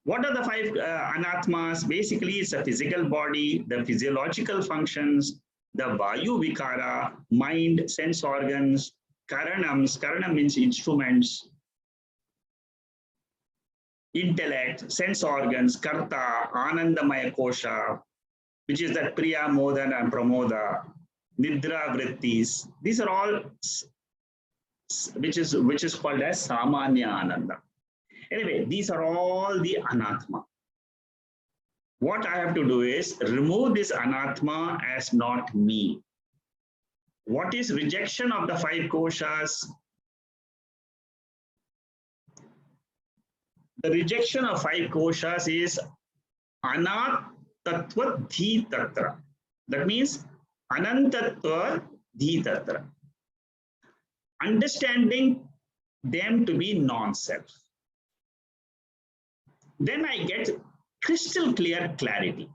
What are the 5 anatmas? Basically, it's a physical body, the physiological functions, the vayu vikara, mind, sense organs, karanams. Karanam means instruments. Intellect, sense organs, karta, anandamaya kosha, which is that priya, modan and pramoda, nidra vrittis. These are all which is called as samanya ananda. Anyway, these are all the anatma. What I have to do is remove this anatma as not me. What is rejection of the 5 koshas? The rejection of 5 koshas is anatattva dhitatra. That means anantatva dhitatra. Understanding them to be non-self. Then I get crystal clear clarity.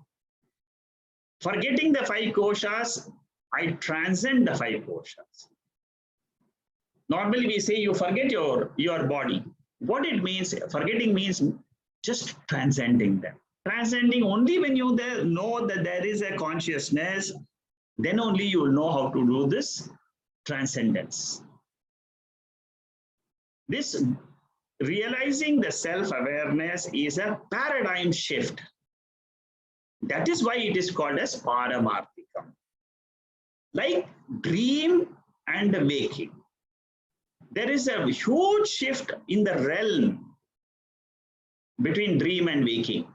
Forgetting the 5 koshas, I transcend the 5 koshas. Normally we say you forget your body. What it means, forgetting means just transcending them. Transcending only when you know that there is a consciousness, then only you will know how to do this transcendence. This realizing the self-awareness is a paradigm shift. That is why it is called as paramarthikam. Like dream and waking. There is a huge shift in the realm between dream and waking.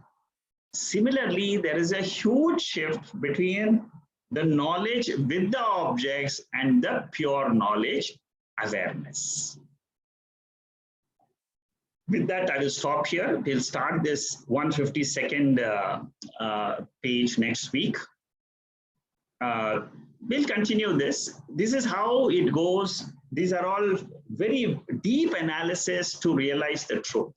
Similarly, there is a huge shift between the knowledge with the objects and the pure knowledge awareness. With that, I will stop here. We'll start this 152nd page next week. We'll continue this. This is how it goes. These are all very deep analysis to realize the truth.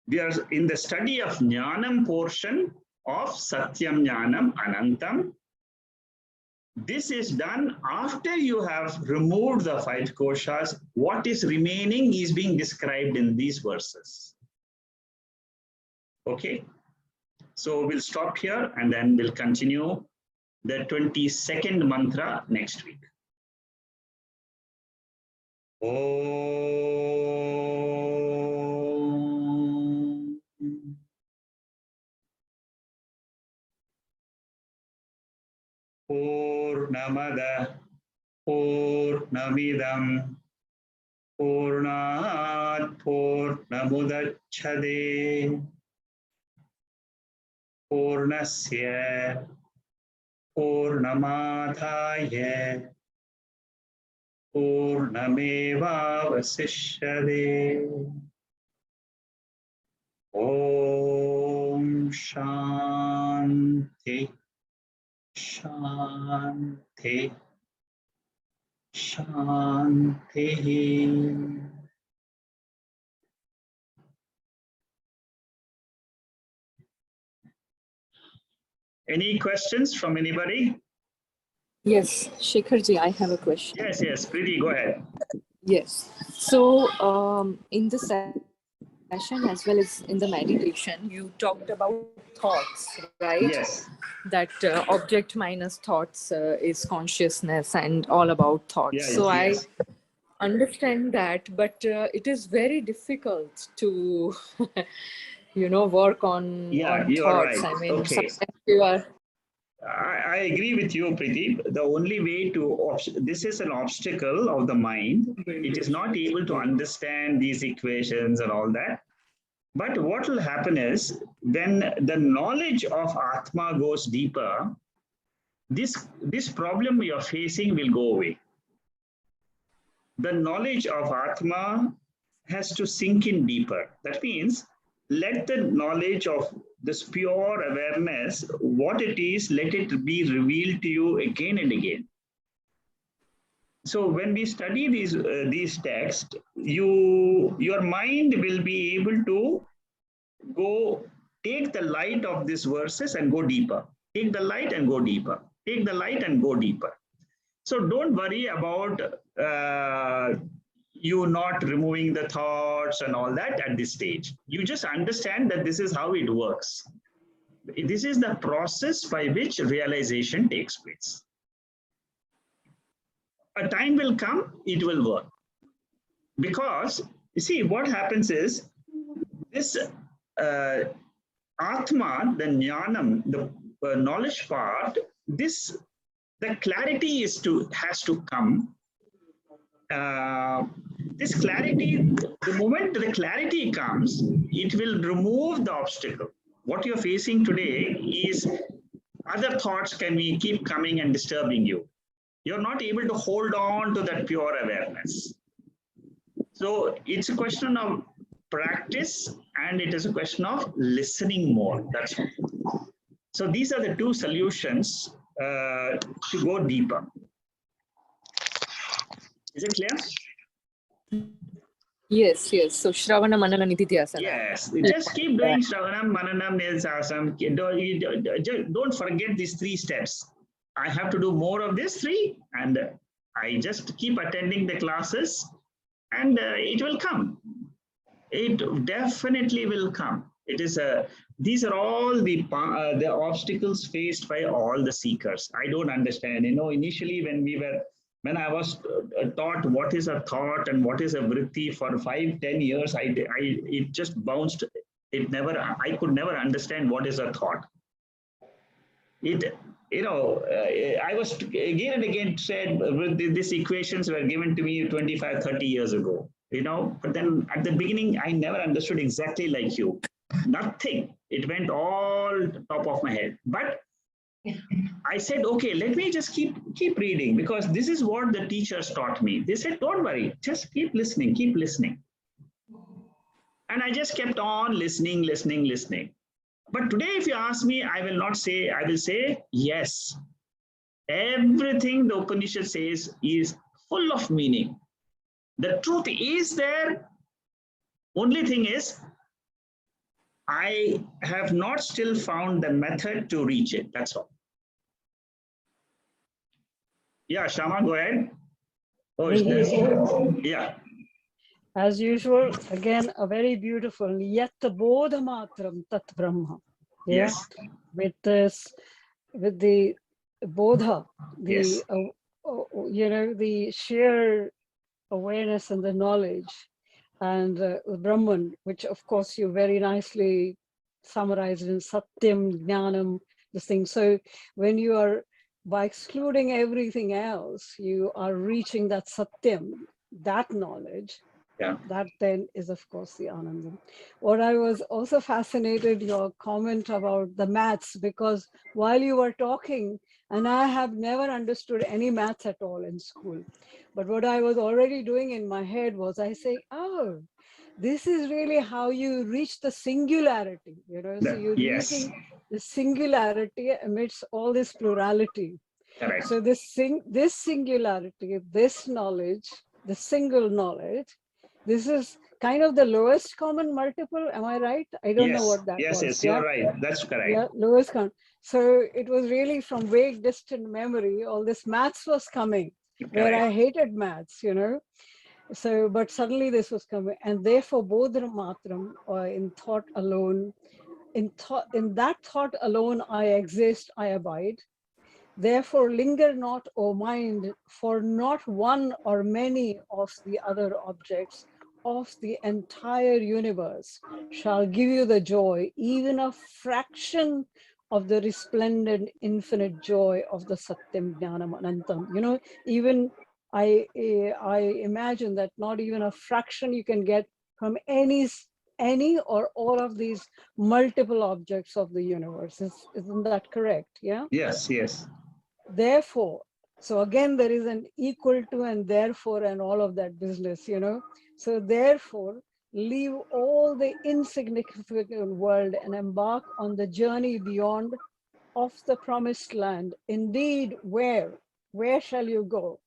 We are in the study of Jnanam portion of Satyam, Jnanam, Anantam. This is done after you have removed the 5 koshas. What is remaining is being described in these verses. Okay, so we'll stop here and then we'll continue the 22nd mantra next week. Om. Purnamada Purnamidam Purnat Purnamudacchade Purnasya Purnamadhaya Purnamevavasishyade. Om Shanti Shanti Shanti. Any questions from anybody? Yes, Shekharji, I have a question. Yes, yes, Preeti, go ahead. Yes. So, in the session as well as in the meditation, you talked about thoughts, right? Yes. That object minus thoughts is consciousness and all about thoughts. Yes, so yes. I understand that, but it is very difficult to, work on You are thoughts. right. I mean, Okay. sometimes you are. I agree with you, Preeti. The only way to, this is an obstacle of the mind. It is not able to understand these equations and all that. But what will happen is when the knowledge of Atma goes deeper, this problem you're facing will go away. The knowledge of Atma has to sink in deeper. That means let the knowledge of this pure awareness, what it is, let it be revealed to you again and again. So when we study these texts, your mind will be able to go take the light of these verses and go deeper. Take the light and go deeper. Take the light and go deeper. So don't worry about you not removing the thoughts and all that at this stage. You just understand that this is how it works. This is the process by which realization takes place. A time will come, it will work. Because, you see, what happens is, this Atma, the Jnanam, the knowledge part, the clarity has to come. This clarity, the moment the clarity comes, it will remove the obstacle. What you're facing today is other thoughts can keep coming and disturbing you. You're not able to hold on to that pure awareness. So it's a question of practice and it is a question of listening more. That's all. So these are the two solutions to go deeper. Is it clear? Yes. So Shravana, Manana, Nididhyasana. Yes. Just keep doing Shravanam, Mananam, Nididhyasana. Don't forget these 3 steps. I have to do more of these 3 and I just keep attending the classes and it will come. It definitely will come. It is these are all the obstacles faced by all the seekers. I don't understand. Initially when I was taught what is a thought and what is a vritti for 5-10 years, it just bounced. I could never understand what is a thought. I was again and again said these equations were given to me 25-30 years ago. But then at the beginning, I never understood exactly like you. Nothing. It went all top of my head. But I said, okay, let me just keep reading, because this is what the teachers taught me. They said, don't worry, just keep listening, keep listening. And I just kept on listening, listening, listening. But today, if you ask me, I will not say, I will say, yes. Everything the Upanishad says is full of meaning. The truth is there. Only thing is, I have not still found the method to reach it. That's all. Yeah, Shama, go ahead. Oh, yeah. As usual, again, a very beautiful yet bodha matram tat brahma. Yeah. Yes. With this, with the bodha, the Yes. the sheer awareness and the knowledge, and the Brahman, which of course you very nicely summarized in Satyam, Jnanam, this thing. So when you are, by excluding everything else, you are reaching that Satyam, that knowledge. Yeah. That then is, of course, the Anantam. What I was also fascinated, your comment about the maths, because while you were talking, and I have never understood any maths at all in school, but what I was already doing in my head was I say, oh, this is really how you reach the singularity, so you're Yes. reaching the singularity amidst all this plurality. Correct. So this singularity, this knowledge, the single knowledge, this is kind of the lowest common multiple. Am I right? I don't know what that was. Yes, you're right. That's correct. Yeah, lowest common. So it was really from vague, distant memory, all this maths was coming, where I hated maths, So, but suddenly this was coming, and therefore bodha matram, or in thought alone, in that thought alone I exist, I abide. Therefore, linger not, O mind, for not one or many of the other objects of the entire universe shall give you the joy, even a fraction of the resplendent infinite joy of the Satyam Jnanam Anantam. Even I imagine that not even a fraction you can get from any or all of these multiple objects of the universe. Isn't that correct? Yeah. Yes, yes. Therefore, so again, there is an equal to and therefore and all of that business, So therefore, leave all the insignificant world and embark on the journey beyond of the promised land. Indeed, where shall you go?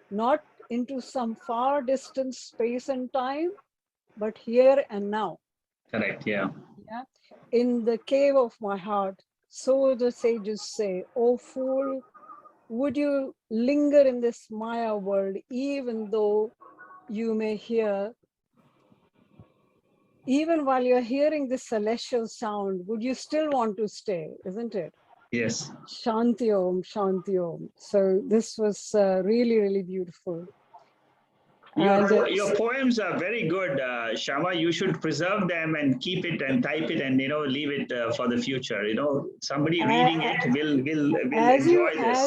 Not into some far distant space and time, but here and now. Correct, yeah. Yeah. In the cave of my heart, so the sages say, "O fool, would you linger in this Maya world, even though you may hear, even while you're hearing this celestial sound, would you still want to stay, isn't it?" Yes. Shanti Om, Shanti Om. So this was really, really beautiful. Your poems are very good, Shama. You should preserve them and keep it and type it and leave it for the future. Somebody reading it will enjoy this.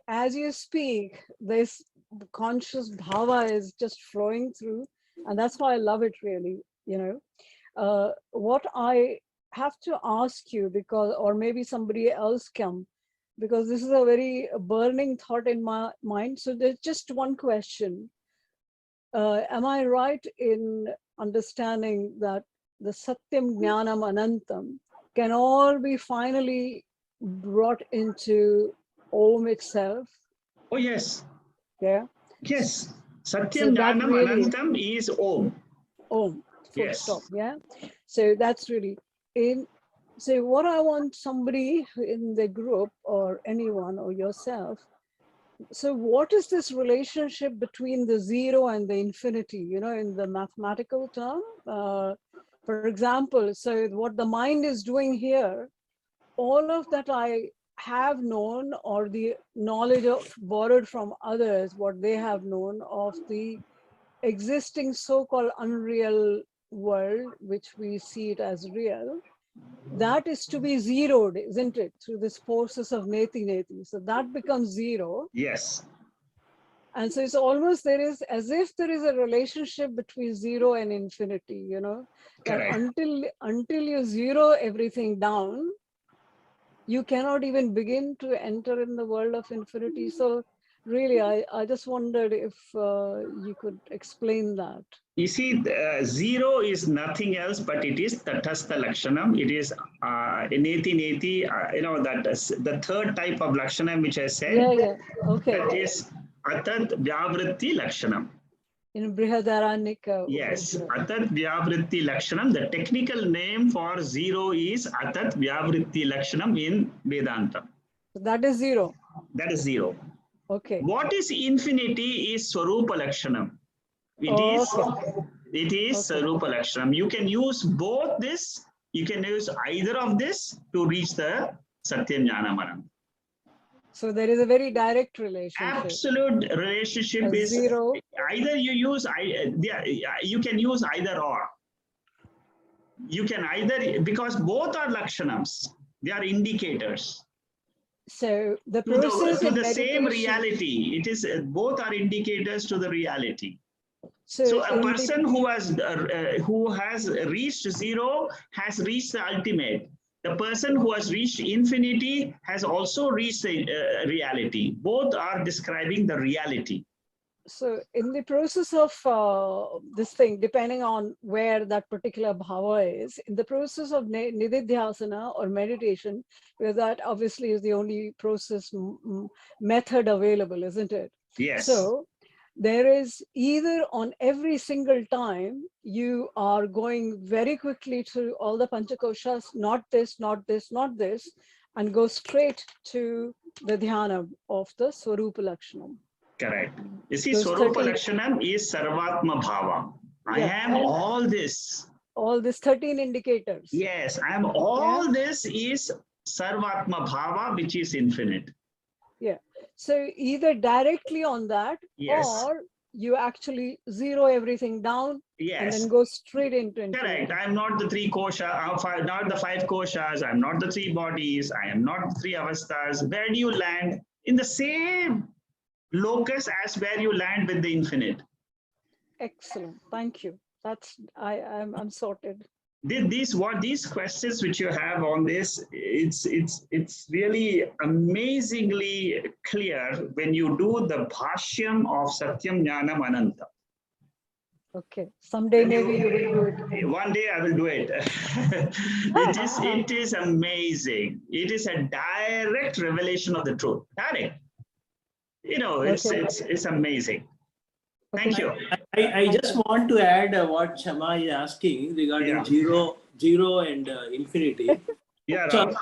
As you speak, this conscious bhava is just flowing through, and that's why I love it really. What I have to ask you, because, or maybe somebody else can, because this is a very burning thought in my mind. So there's just one question. Am I right in understanding that the Satyam Jnanam Anantam can all be finally brought into Om itself? Oh, yes. Yeah. Yes. Satyam Jnanam Anantam is Om. Om. Full Yes. stop. Yeah. So that's really in. So what I want somebody in the group or anyone or yourself. So what is this relationship between the zero and the infinity, in the mathematical term? For example, so what the mind is doing here, all of that I have known, or the knowledge borrowed from others, what they have known of the existing so-called unreal world, which we see it as real, that is to be zeroed, isn't it, through this process of Neti-Neti. So that becomes zero. Yes. And so it's almost, there is as if there is a relationship between zero and infinity, that until you zero everything down, you cannot even begin to enter in the world of infinity. So really, I just wondered if you could explain that. You see, zero is nothing else, but it is Tatkalakshana. It is Neti-Neti, the third type of Lakshanam which I said, Yeah. Okay. that is Atat Vyavritti Lakshanam. In Brihadaranyaka. Yes, Atat Vyavritti Lakshanam. The technical name for zero is Atat Vyavritti Lakshanam in Vedanta. So that is zero. That is zero. Okay. What is infinity is Svarupalakshanam. It is Svarupalakshanam. You can use both this. You can use either of this to reach the Satyam Jnanam Anantam. So there is a very direct relationship. Absolute relationship is zero. Either you use, you can use either or. You can either, because both are lakshanams, they are indicators. So the process to of the same meditation, reality. It is both are indicators to the reality. So a person who has reached zero has reached the ultimate. The person who has reached infinity has also reached the reality. Both are describing the reality. So in the process of this thing, depending on where that particular bhava is, in the process of nididhyasana or meditation, because that obviously is the only process method available, isn't it? Yes. So there is either on every single time you are going very quickly through all the panchakoshas, not this, not this, not this, and go straight to the dhyana of the Svarupalakshana. Correct. You see, Svarupalakshana is Sarvatma Bhava. I am all this. All these 13 indicators. Yes, I am all this is Sarvatma Bhava, which is infinite. Yeah. So either directly on that, or you actually zero everything down and then go straight into infinity. Correct. I am not the three koshas, not the five koshas. I am not the three bodies. I am not the three avasthas. Where do you land? In the same locus as where you land with the infinite. Excellent. Thank you. That's I'm sorted. These questions which you have on this, it's really amazingly clear when you do the bhashyam of Satyam Jnanam Anantam. Okay, someday maybe you will do it. One day I will do it. It is amazing. It is a direct revelation of the truth. Direct. It's amazing. Thank you. I just want to add what Shama is asking regarding zero and infinity. So,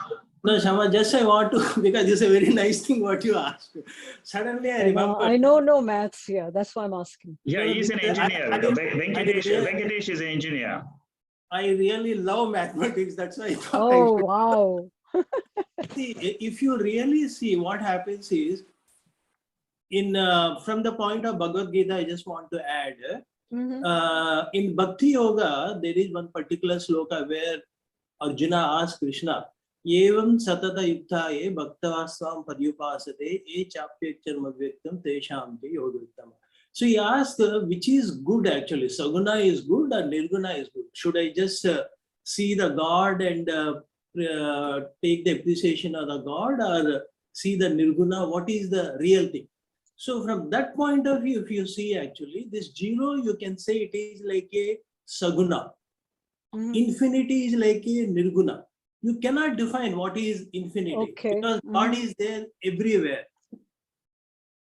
no, Shama, just I want to, because it's a very nice thing what you asked. Suddenly I remember. I know no maths here. That's why I'm asking. Yeah, he's an engineer. Venkatesh is an engineer. I really love mathematics. That's why I thought. Oh, wow. See, if you really see what happens is, from the point of Bhagavad Gita, I just want to add, in Bhakti Yoga, there is one particular sloka where Arjuna asks Krishna, Evam satata yuktaye bhaktavasvam padyupasate e chapyakchar madvyaktam tesham te yogavittama. So he asks, which is good actually? Saguna is good or Nirguna is good? Should I just see the God and take the appreciation of the God, or see the Nirguna? What is the real thing? So from that point of view, if you see actually this zero, you can say it is like a saguna. Infinity is like a nirguna. You cannot define what is infinity because God is there everywhere.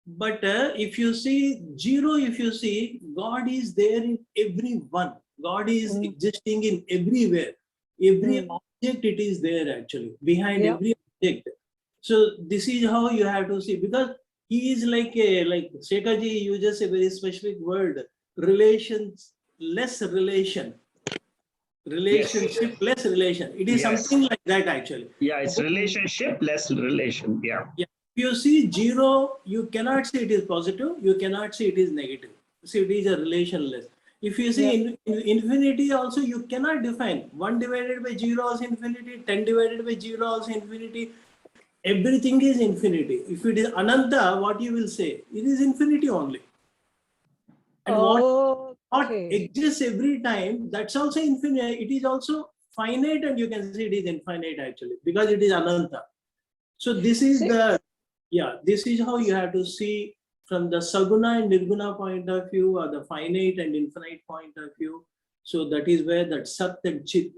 But if you see zero, if you see God is there in everyone. God is existing in everywhere. Every object it is there actually, behind every object. So this is how you have to see, because he is like Shekhaji uses a very specific word, relationless relation. Relationship less relation. It is something like that actually. Yeah, it's relationship less relation. Yeah. If you see zero, you cannot say it is positive, you cannot say it is negative. See, it is a relationless. If you see in infinity also, you cannot define 1 divided by 0 is infinity, 10 divided by 0 is infinity. Everything is infinity. If it is Ananta, what you will say? It is infinity only. And what exists every time, that's also infinite. It is also finite, and you can say it is infinite actually, because it is Ananta. So this is this is how you have to see from the Saguna and Nirguna point of view, or the finite and infinite point of view. So that is where that Sat and Chit,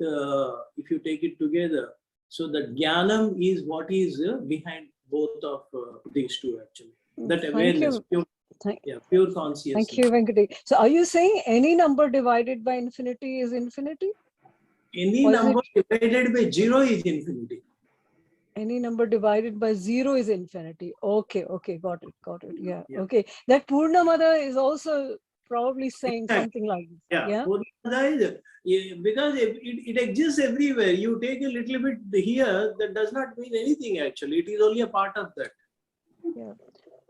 if you take it together, so that Jnanam is what is behind both of these two actually. That awareness, pure consciousness. Thank you, Venkatesh. So are you saying any number divided by infinity is infinity? Any number divided by 0 is infinity. Any number divided by 0 is infinity. Okay, got it. Yeah. Okay. That Purnamada is also probably saying something like this. Yeah. Purnamada is, because it exists everywhere. You take a little bit here, that does not mean anything actually. It is only a part of that. Yeah.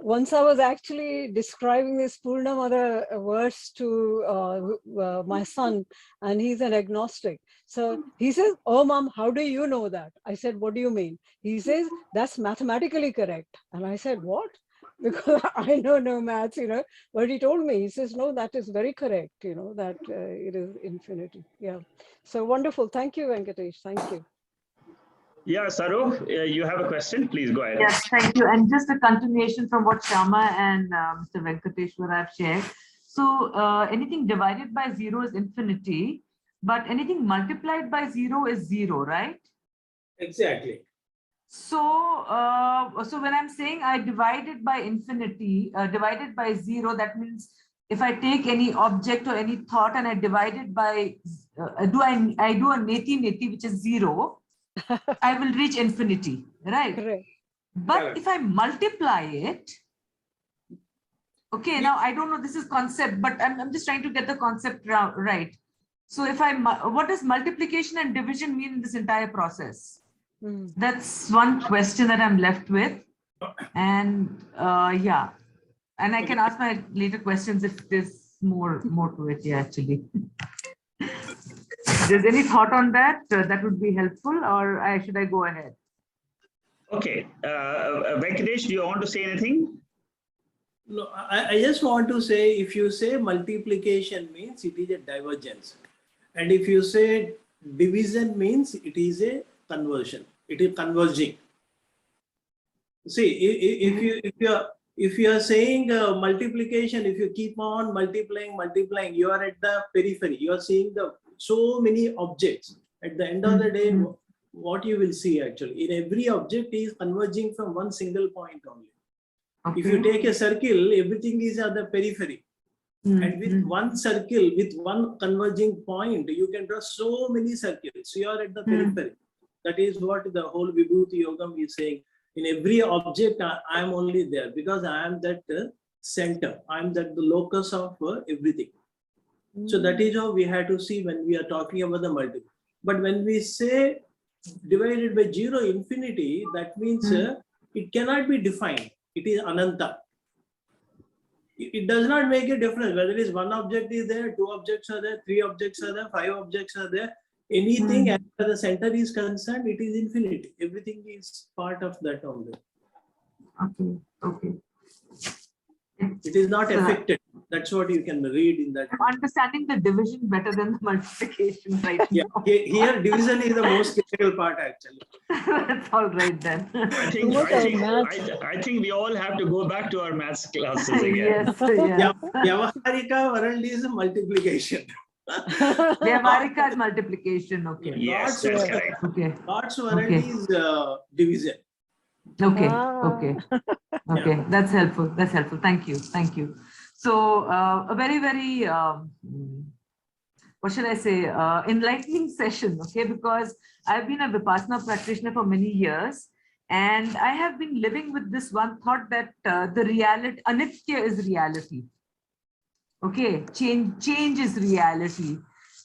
Once I was actually describing this Purnamada verse to my son, and he's an agnostic. So he says, "Oh, Mom, how do you know that?" I said, "What do you mean?" He says, "That's mathematically correct." And I said, "What?" Because I know no maths, but he told me, he says, "No, that is very correct, that it is infinity." Yeah. So wonderful. Thank you, Venkatesh. Thank you. Yeah, Sarup, you have a question? Please go ahead. Yes, thank you. And just a continuation from what Shama and Mr. Venkateshwar have shared. So anything divided by 0 is infinity, but anything multiplied by 0 is 0, right? Exactly. So, so when I'm saying I divided by infinity, divided by 0, that means if I take any object or any thought and I divide it by, I do a Neti-Neti, which is 0, I will reach infinity, right? Correct. But if I multiply it, okay, now I don't know, this is concept, but I'm just trying to get the concept right. So if what does multiplication and division mean in this entire process? That's one question that I'm left with. And yeah, and I can ask my later questions if there's more to it, actually. If there's any thought on that, that would be helpful, or should I go ahead? Okay. Venkatesh, do you want to say anything? No, I just want to say, if you say multiplication means it is a divergence. And if you say division means it is a conversion. It is converging. See, if you are saying multiplication, if you keep on multiplying, you are at the periphery. You are seeing so many objects. At the end of the day, what you will see actually, in every object is converging from one single point only. Okay. If you take a circle, everything is at the periphery. And with one circle, with one converging point, you can draw so many circles. You are at the periphery. That is what the whole Vibhuti Yogam is saying. In every object, I am only there because I am that center. I am that the locus of everything. So that is how we have to see when we are talking about the multiple. But when we say divided by 0 infinity, that means it cannot be defined. It is Anantam. It does not make a difference whether it is one object is there, 2 objects are there, 3 objects are there, 5 objects are there. Anything as far as the center is concerned, it is infinity. Everything is part of that only. Okay. It is not affected. That's what you can read in that. I'm understanding the division better than the multiplication right now. Here division is the most critical part actually. That's all right then. I think we all have to go back to our maths classes again. Yes. Vyavaharika world is multiplication. Vyavaharika is multiplication. Okay. Yes, that's correct. Okay. God's world is division. Okay. That's helpful. Thank you. So a very what should I say, enlightening session, okay, because I've been a Vipassana practitioner for many years, and I have been living with this one thought that the reality, anitya is reality. Okay, change is reality.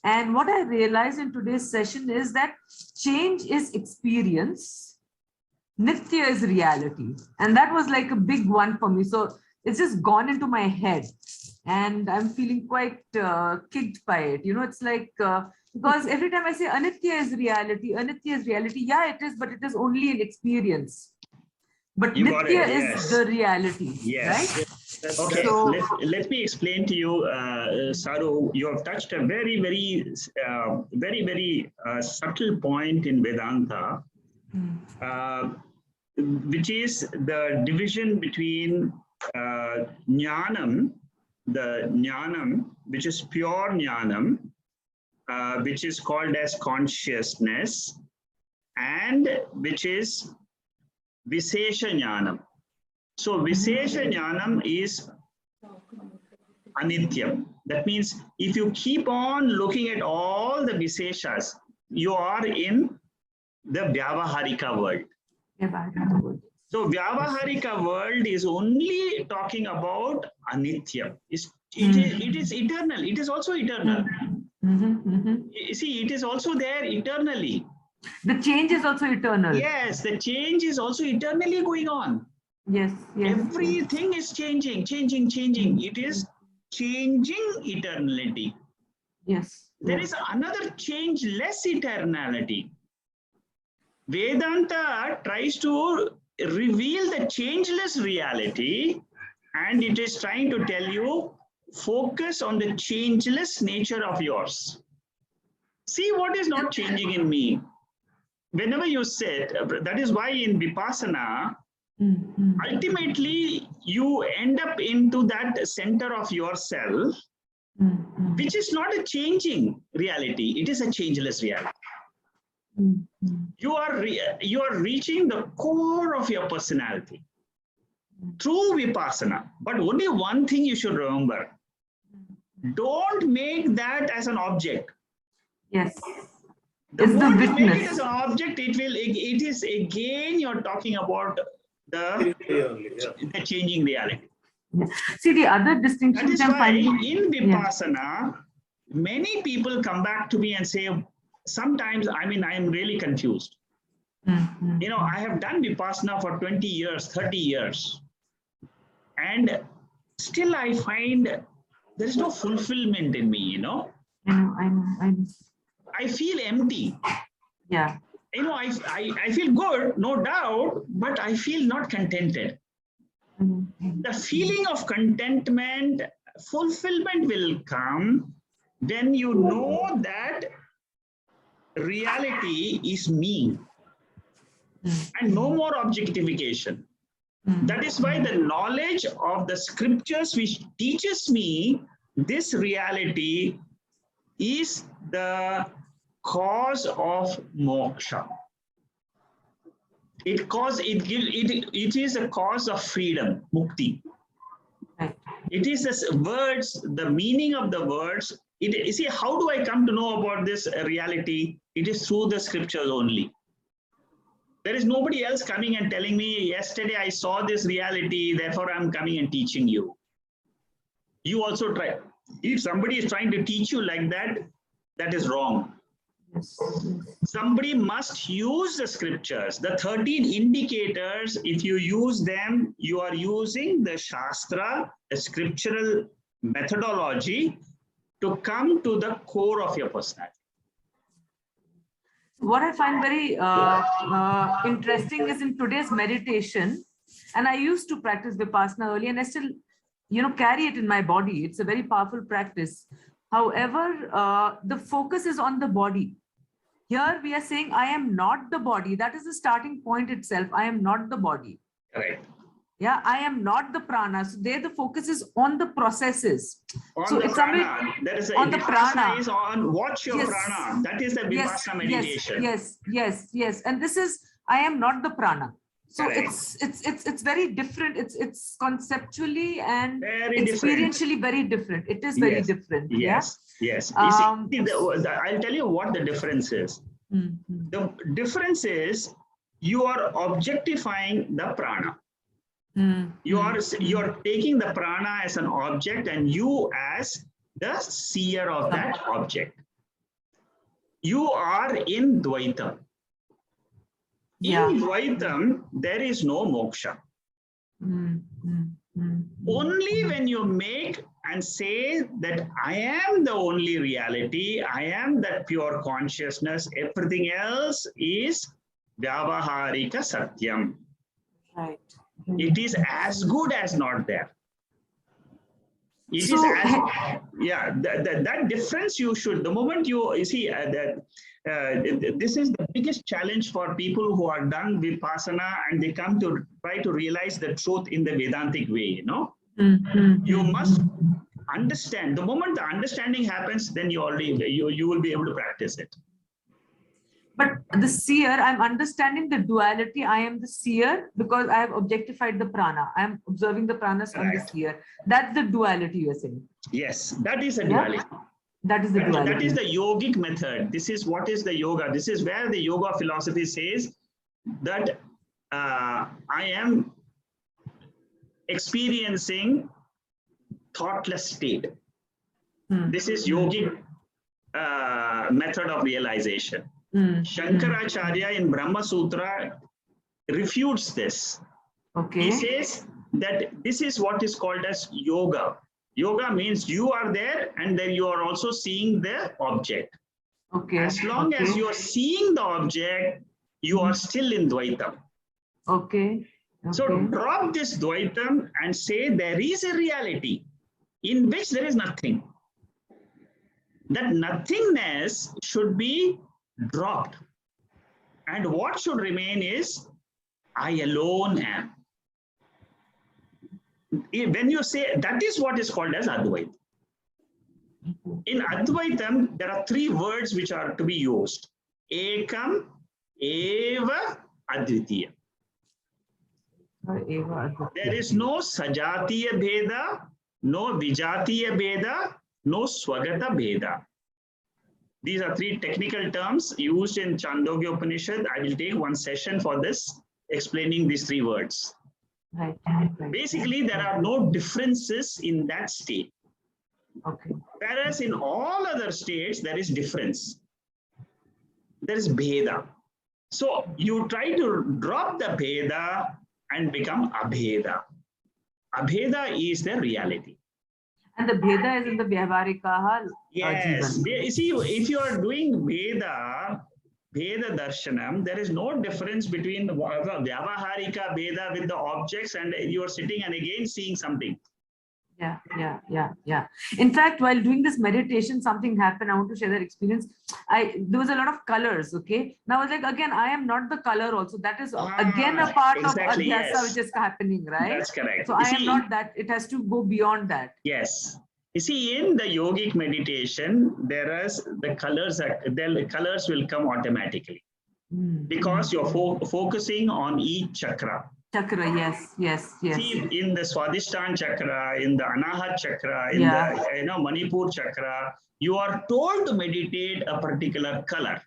And what I realized in today's session is that change is experience, nitya is reality. And that was like a big one for me. So it's just gone into my head and I'm feeling quite kicked by it. It's like, because every time I say anitya is reality, yeah, it is, but it is only an experience. But nitya is the reality, right? Okay, so let me explain to you, Saru, you have touched a very subtle point in Vedanta. which is the division between Jnanam, the Jnanam, which is pure Jnanam, which is called as consciousness, and which is Visesha Jnanam. So Visesha Jnanam is Anityam. That means if you keep on looking at all the Viseshas, you are in the Vyavaharika world. So Vyavaharika world is only talking about Anityam. It is eternal. It is also eternal. You see, it is also there eternally. The change is also eternal. Yes, the change is also eternally going on. Yes, yes. Everything is changing. It is changing eternality. Yes. There is another changeless eternality. Vedanta tries to reveal the changeless reality, and it is trying to tell you, focus on the changeless nature of yours. See what is not changing in me. Whenever you sit, that is why in Vipassana, ultimately you end up into that center of yourself, which is not a changing reality, it is a changeless reality. You are reaching the core of your personality through Vipassana. But only one thing you should remember: don't make that as an object. Yes. The moment you make it as an object, it is again you're talking about the changing reality. Yeah. See, the other distinction that is why in Vipassana, many people come back to me and say, sometimes, I am really confused. You know, I have done Vipassana for 20 years, 30 years. And still I find there is no fulfillment in me, you know. I know. I feel empty. Yeah. You know, I feel good, no doubt, but I feel not contented. The feeling of contentment, fulfillment will come when you know that reality is me and no more objectification. That is why the knowledge of the scriptures which teaches me this reality is the cause of moksha. It is a cause of freedom, mukti. It is the words, the meaning of the words. You see, how do I come to know about this reality? It is through the scriptures only. There is nobody else coming and telling me, yesterday I saw this reality, therefore I'm coming and teaching you. You also try. If somebody is trying to teach you like that, that is wrong. Somebody must use the scriptures. The 13 indicators, if you use them, you are using the Shastra, a scriptural methodology to come to the core of your personality. What I find very interesting is in today's meditation, and I used to practice Vipassana earlier, and I still, carry it in my body. It's a very powerful practice. However, the focus is on the body. Here we are saying, I am not the body. That is the starting point itself. I am not the body. Right. Yeah, I am not the prana. So there the focus is on the processes. On the prana. That is on the prana. Is on watch your prana. That is the Vipassana meditation. Yes. And this is, I am not the prana. So Correct. it's very different. It's conceptually and very experientially very different. It is very different. Yes. I'll tell you what the difference is. The difference is you are objectifying the prana. You are taking the prana as an object and you as the seer of that object. You are in Dvaitam. In Dvaitam, there is no moksha. Only when you make and say that I am the only reality, I am that pure consciousness, everything else is Vyavaharika Satyam. Right. It is as good as not there. It So, is as, yeah, that difference you should, the moment you see this is the biggest challenge for people who are done vipassana and they come to try to realize the truth in the Vedantic way, you know. You must understand. The moment the understanding happens, then you will be able to practice it. But the seer, I'm understanding the duality. I am the seer because I have objectified the prana. I am observing the pranas on the seer. That's the duality you are saying. Yes, that is a duality. That is the duality. That is the yogic method. This is what is the yoga. This is where the yoga philosophy says that I am experiencing thoughtless state. This is yogic method of realization. Shankaracharya in Brahma Sutra refutes this. Okay. He says that this is what is called as yoga. Yoga means you are there and then you are also seeing the object. Okay. As long as you are seeing the object, you are still in Dvaitam. Okay. So drop this Dvaitam and say there is a reality in which there is nothing. That nothingness should be dropped. And what should remain is, I alone am. When you say, that is what is called as Advaita. In Advaitam, there are three words which are to be used. Ekam, Eva, Advitiya. There is no Sajatiya Bheda, no Vijatiya Bheda, no Swagata Bheda. These are three technical terms used in Chandogya Upanishad. I will take one session for this, explaining these three words. Right. Basically, there are no differences in that state. Okay. Whereas in all other states, there is difference. There is Bheda. So you try to drop the Bheda and become Abheda. Abheda is the reality. And the Bheda is in the Vyavaharika. Yes. You see, if you are doing Veda Darshanam, there is no difference between the Vyavaharika Veda with the objects and you are sitting and again seeing something. Yeah. In fact, while doing this meditation, something happened. I want to share that experience. There was a lot of colors. Okay. Now, I was like, again, I am not the color also. That is again a part of Adhyasa which is happening, right? That's correct. So I am not that. It has to go beyond that. Yes. You see, in the yogic meditation, there is the colors will come automatically because you're focusing on each chakra. Chakra, yes. See, in the Swadhisthana chakra, in the Anahat chakra, in the Manipur chakra, you are told to meditate a particular color.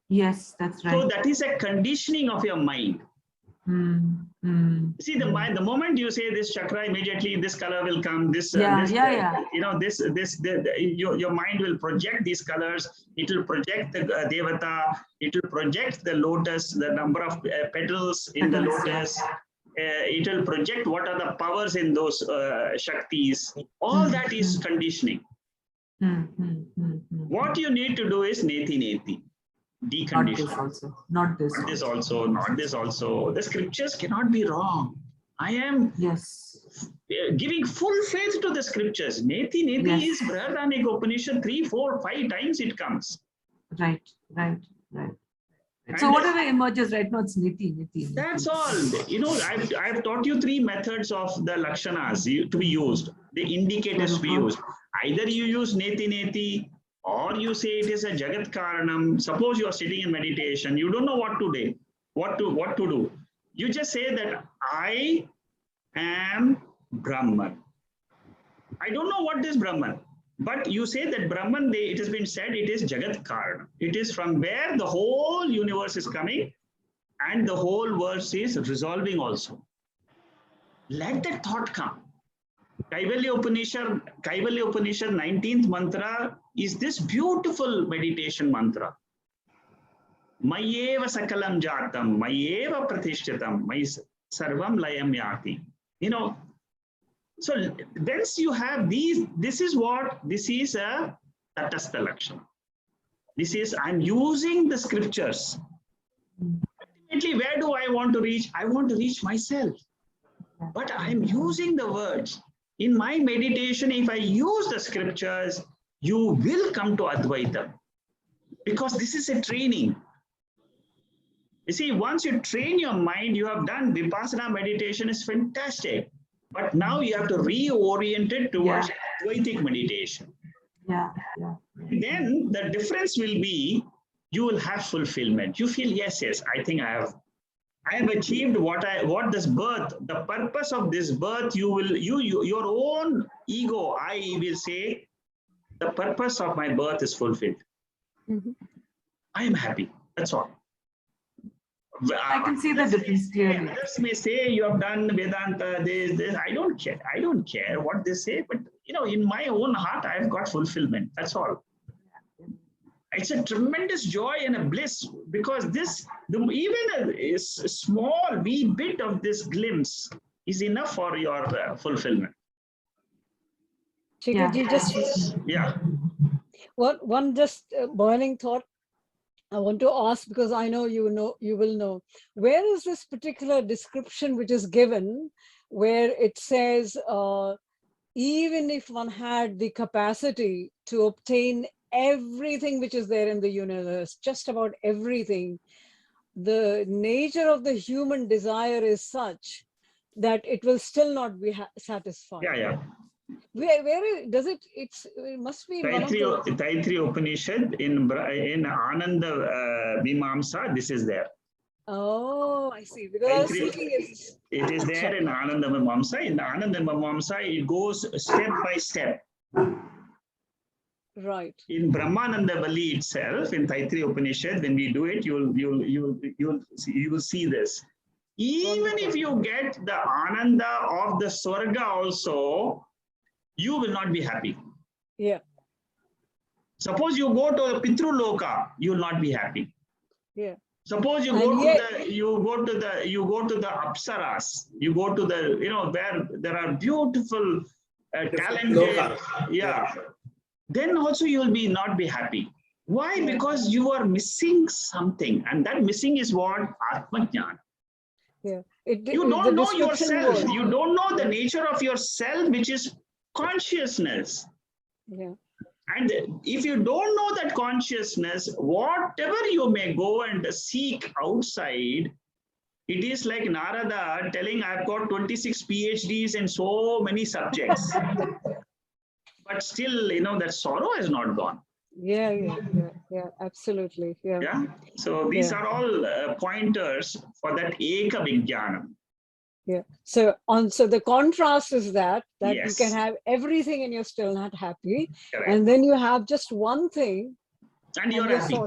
Yes, that's right. So that is a conditioning of your mind. See, the mind, the moment you say this chakra, immediately this color will come. Your mind will project these colors. It will project the devata. It will project the lotus, the number of petals in the lotus. It will project what are the powers in those shaktis. All that is conditioning. What you need to do is Neti-Neti. Decondition. Not this also. The scriptures cannot be wrong. I am giving full faith to the scriptures. Neti-Neti is Brihadaranyaka Upanishad 3, 4, 5 times it comes. Right. So whatever emerges right now, it's Neti-Neti. That's all. I've taught you 3 methods of the lakshanas to be used, the indicators to be used. Either you use Neti-Neti, or you say it is a Jagat Karanam. Suppose you are sitting in meditation, you don't know what to do. You just say that I am Brahman. I don't know what is Brahman, but you say that Brahman, it has been said it is Jagat Karanam. It is from where the whole universe is coming and the whole verse is resolving also. Let that thought come. Kaivalya Upanishad 19th mantra is this beautiful meditation mantra. Mayeva sakalam jatam, mayeva pratishtatam, may sarvam layam yati. So once you have these, this is a Tatkalakshana. This is, I'm using the scriptures. Ultimately, where do I want to reach? I want to reach myself. But I'm using the words. in my meditation, if I use the scriptures, you will come to Advaita. Because this is a training. You see, once you train your mind, you have done Vipassana meditation is fantastic. But now you have to reorient it towards Advaitic meditation. Yeah. Then the difference will be, you will have fulfillment. You feel, yes, I think I have achieved what this birth, the purpose of this birth, your own ego, I will say, the purpose of my birth is fulfilled. I am happy. That's all. I can see the difference clearly. Others may say you have done Vedanta, this. I don't care. I don't care what they say, but in my own heart, I have got fulfillment. That's all. It's a tremendous joy and a bliss, because even a small wee bit of this glimpse is enough for your fulfillment. One just burning thought I want to ask, because I know you will know. Where is this particular description which is given, where it says, even if one had the capacity to obtain everything which is there in the universe, just about everything, the nature of the human desire is such that it will still not be satisfied. Where does it? It must be in Taittiriya Upanishad in Ananda Mimamsa. This is there. Oh, I see. Because I was thinking it is there in Ananda Mimamsa. In Ananda Mimamsa, it goes step by step. Right. In Brahmananda Vali itself, in Taittiriya Upanishad, when we do it, you will see this. Even if you get the Ananda of the Swarga also, you will not be happy. Yeah. Suppose you go to the Pitru Loka, you will not be happy. Yeah. Suppose you go to the Apsaras, you go to the where there are beautiful talented, then also you will not be happy. Why? Because you are missing something, and that missing is what? Atman. Yeah. You don't know yourself. You don't know the nature of yourself, which is consciousness. Yeah. And if you don't know that consciousness, whatever you may go and seek outside, it is like Narada telling, I've got 26 PhDs in so many subjects. But still, that sorrow has not gone. Yeah, absolutely. Yeah. So these are all pointers for that Eka Vijnanam. Yeah. So the contrast is that you can have everything and you're still not happy. Correct. And then you have just one thing and you're happy.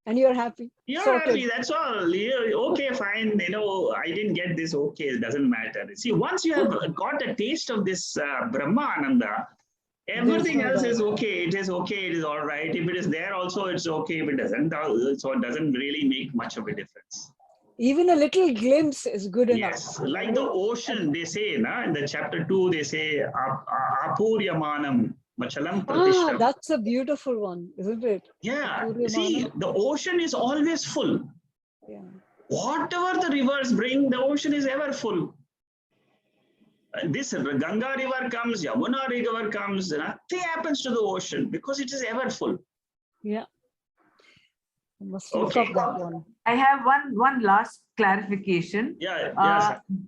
And you're happy. You're happy, that's all. Okay, fine. I didn't get this. Okay, it doesn't matter. See, once you have got a taste of this Brahmananda, everything else is okay. It is okay. It is all right. If it is there also, it's okay. If it doesn't, so it doesn't really make much of a difference. Even a little glimpse is good enough. Yes, like the ocean, they say, in the chapter 2, they say, Apuryamanam Machalam Pratishtam. That's a beautiful one, isn't it? Yeah, see, the ocean is always full. Yeah. Whatever the rivers bring, the ocean is ever full. This Ganga river comes, Yamuna river comes, nothing happens to the ocean because it is ever full. Yeah. I must look up that one. I have one last clarification. Yes.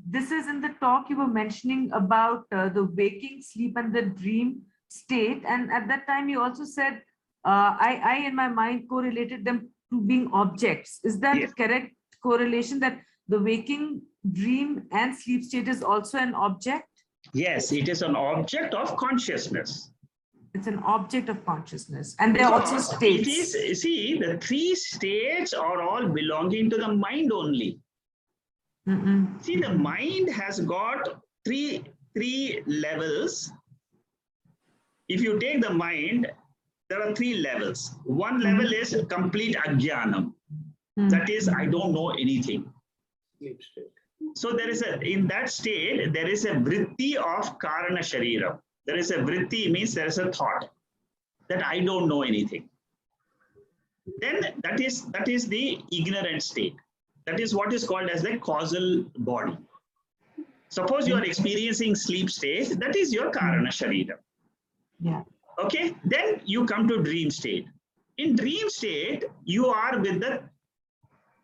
This is in the talk you were mentioning about the waking, sleep, and the dream state. And at that time, you also said, I in my mind correlated them to being objects. Is that the correct correlation, that the waking, dream, and sleep state is also an object? Yes, it is an object of consciousness. It's an object of consciousness, and there are also states. It is, see, the 3 states are all belonging to the mind only. See, the mind has got three levels. If you take the mind, there are 3 levels. One level is complete ajnanam. That is, I don't know anything. Sleep state. So there is in that state, there is a vritti of karana sharira. There is a vritti, means there is a thought that I don't know anything. Then that is the ignorant state. That is what is called as the causal body. Suppose you are experiencing sleep state, that is your Karana Sharira. Yeah. Okay, then you come to dream state. In dream state, you are with the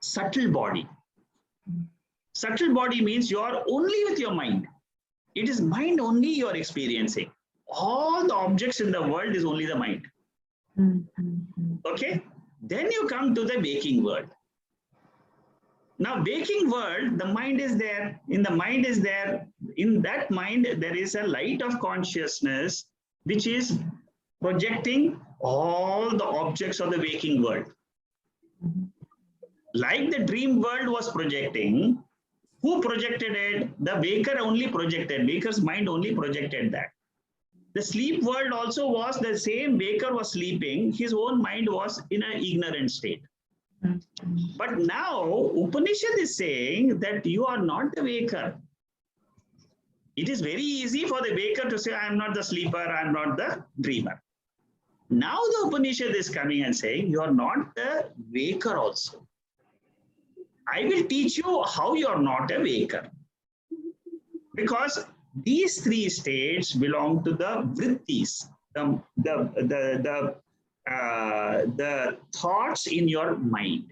subtle body. Subtle body means you are only with your mind. It is mind only you are experiencing. All the objects in the world is only the mind. Okay, then you come to the waking world. Now, waking world, the mind is there. In the mind is there. In that mind, there is a light of consciousness which is projecting all the objects of the waking world. Like the dream world was projecting, who projected it? The waker only projected. Waker's mind only projected that. The sleep world also was the same. Waker was sleeping. His own mind was in an ignorant state. But now Upanishad is saying that you are not the waker. It is very easy for the waker to say, I am not the sleeper, I am not the dreamer. Now the Upanishad is coming and saying, you are not the waker also. I will teach you how you are not a waker. Because these three states belong to the vrittis, the thoughts in your mind.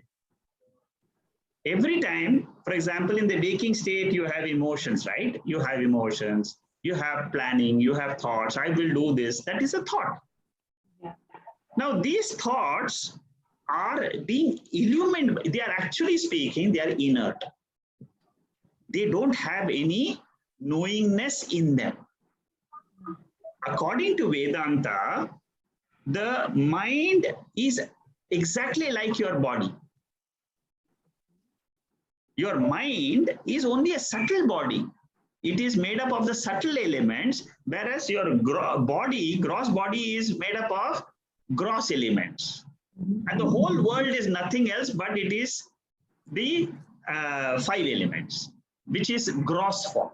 Every time, for example, in the waking state, you have emotions, right? You have emotions, you have planning, you have thoughts. I will do this. That is a thought. Yeah. Now, these thoughts are being illumined. They are actually speaking, they are inert. They don't have any knowingness in them. According to Vedanta, the mind is exactly like your body. Your mind is only a subtle body. It is made up of the subtle elements, whereas your gross body is made up of gross elements. And the whole world is nothing else, but it is the 5 elements, which is gross form.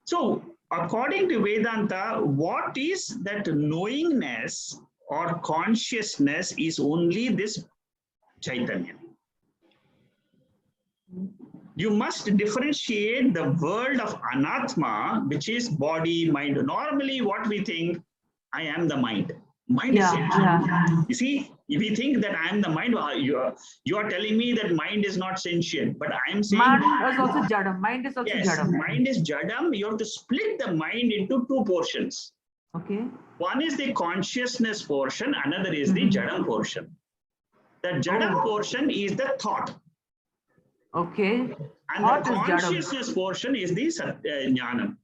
So, according to Vedanta, what is that knowingness or consciousness is only this Chaitanya. You must differentiate the world of Anatma, which is body, mind. Normally, what we think, I am the mind. Mind is sentient. You see, if we think that I am the mind, you are telling me that mind is not sentient. But I am saying mind is also jadam. Mind is also jadam. Mind is jadam. You have to split the mind into 2 portions. Okay. One is the consciousness portion, another is the jadam portion. The jadam portion is the thought. Okay. And Thought the consciousness portion is the Jnanam.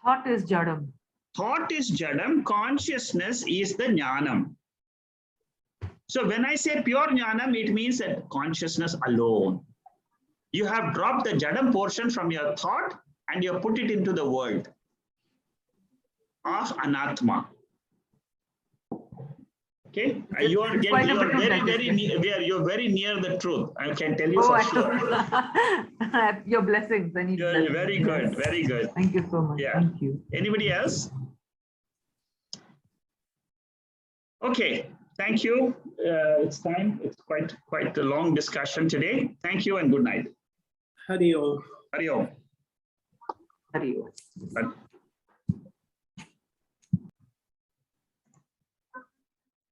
Thought is jadam. Thought is jadam, consciousness is the Jnanam. So when I say pure Jnanam, it means that consciousness alone. You have dropped the jadam portion from your thought and you have put it into the world of Anatma. Okay, you are very near the truth. I can tell you for sure. Your blessings. I need blessings. Very good, very good. Thank you so much. Yeah. Thank you. Anybody else? Okay, thank you. It's time. It's quite a long discussion today. Thank you and good night. Hari Om. Hari Om. Hari Om.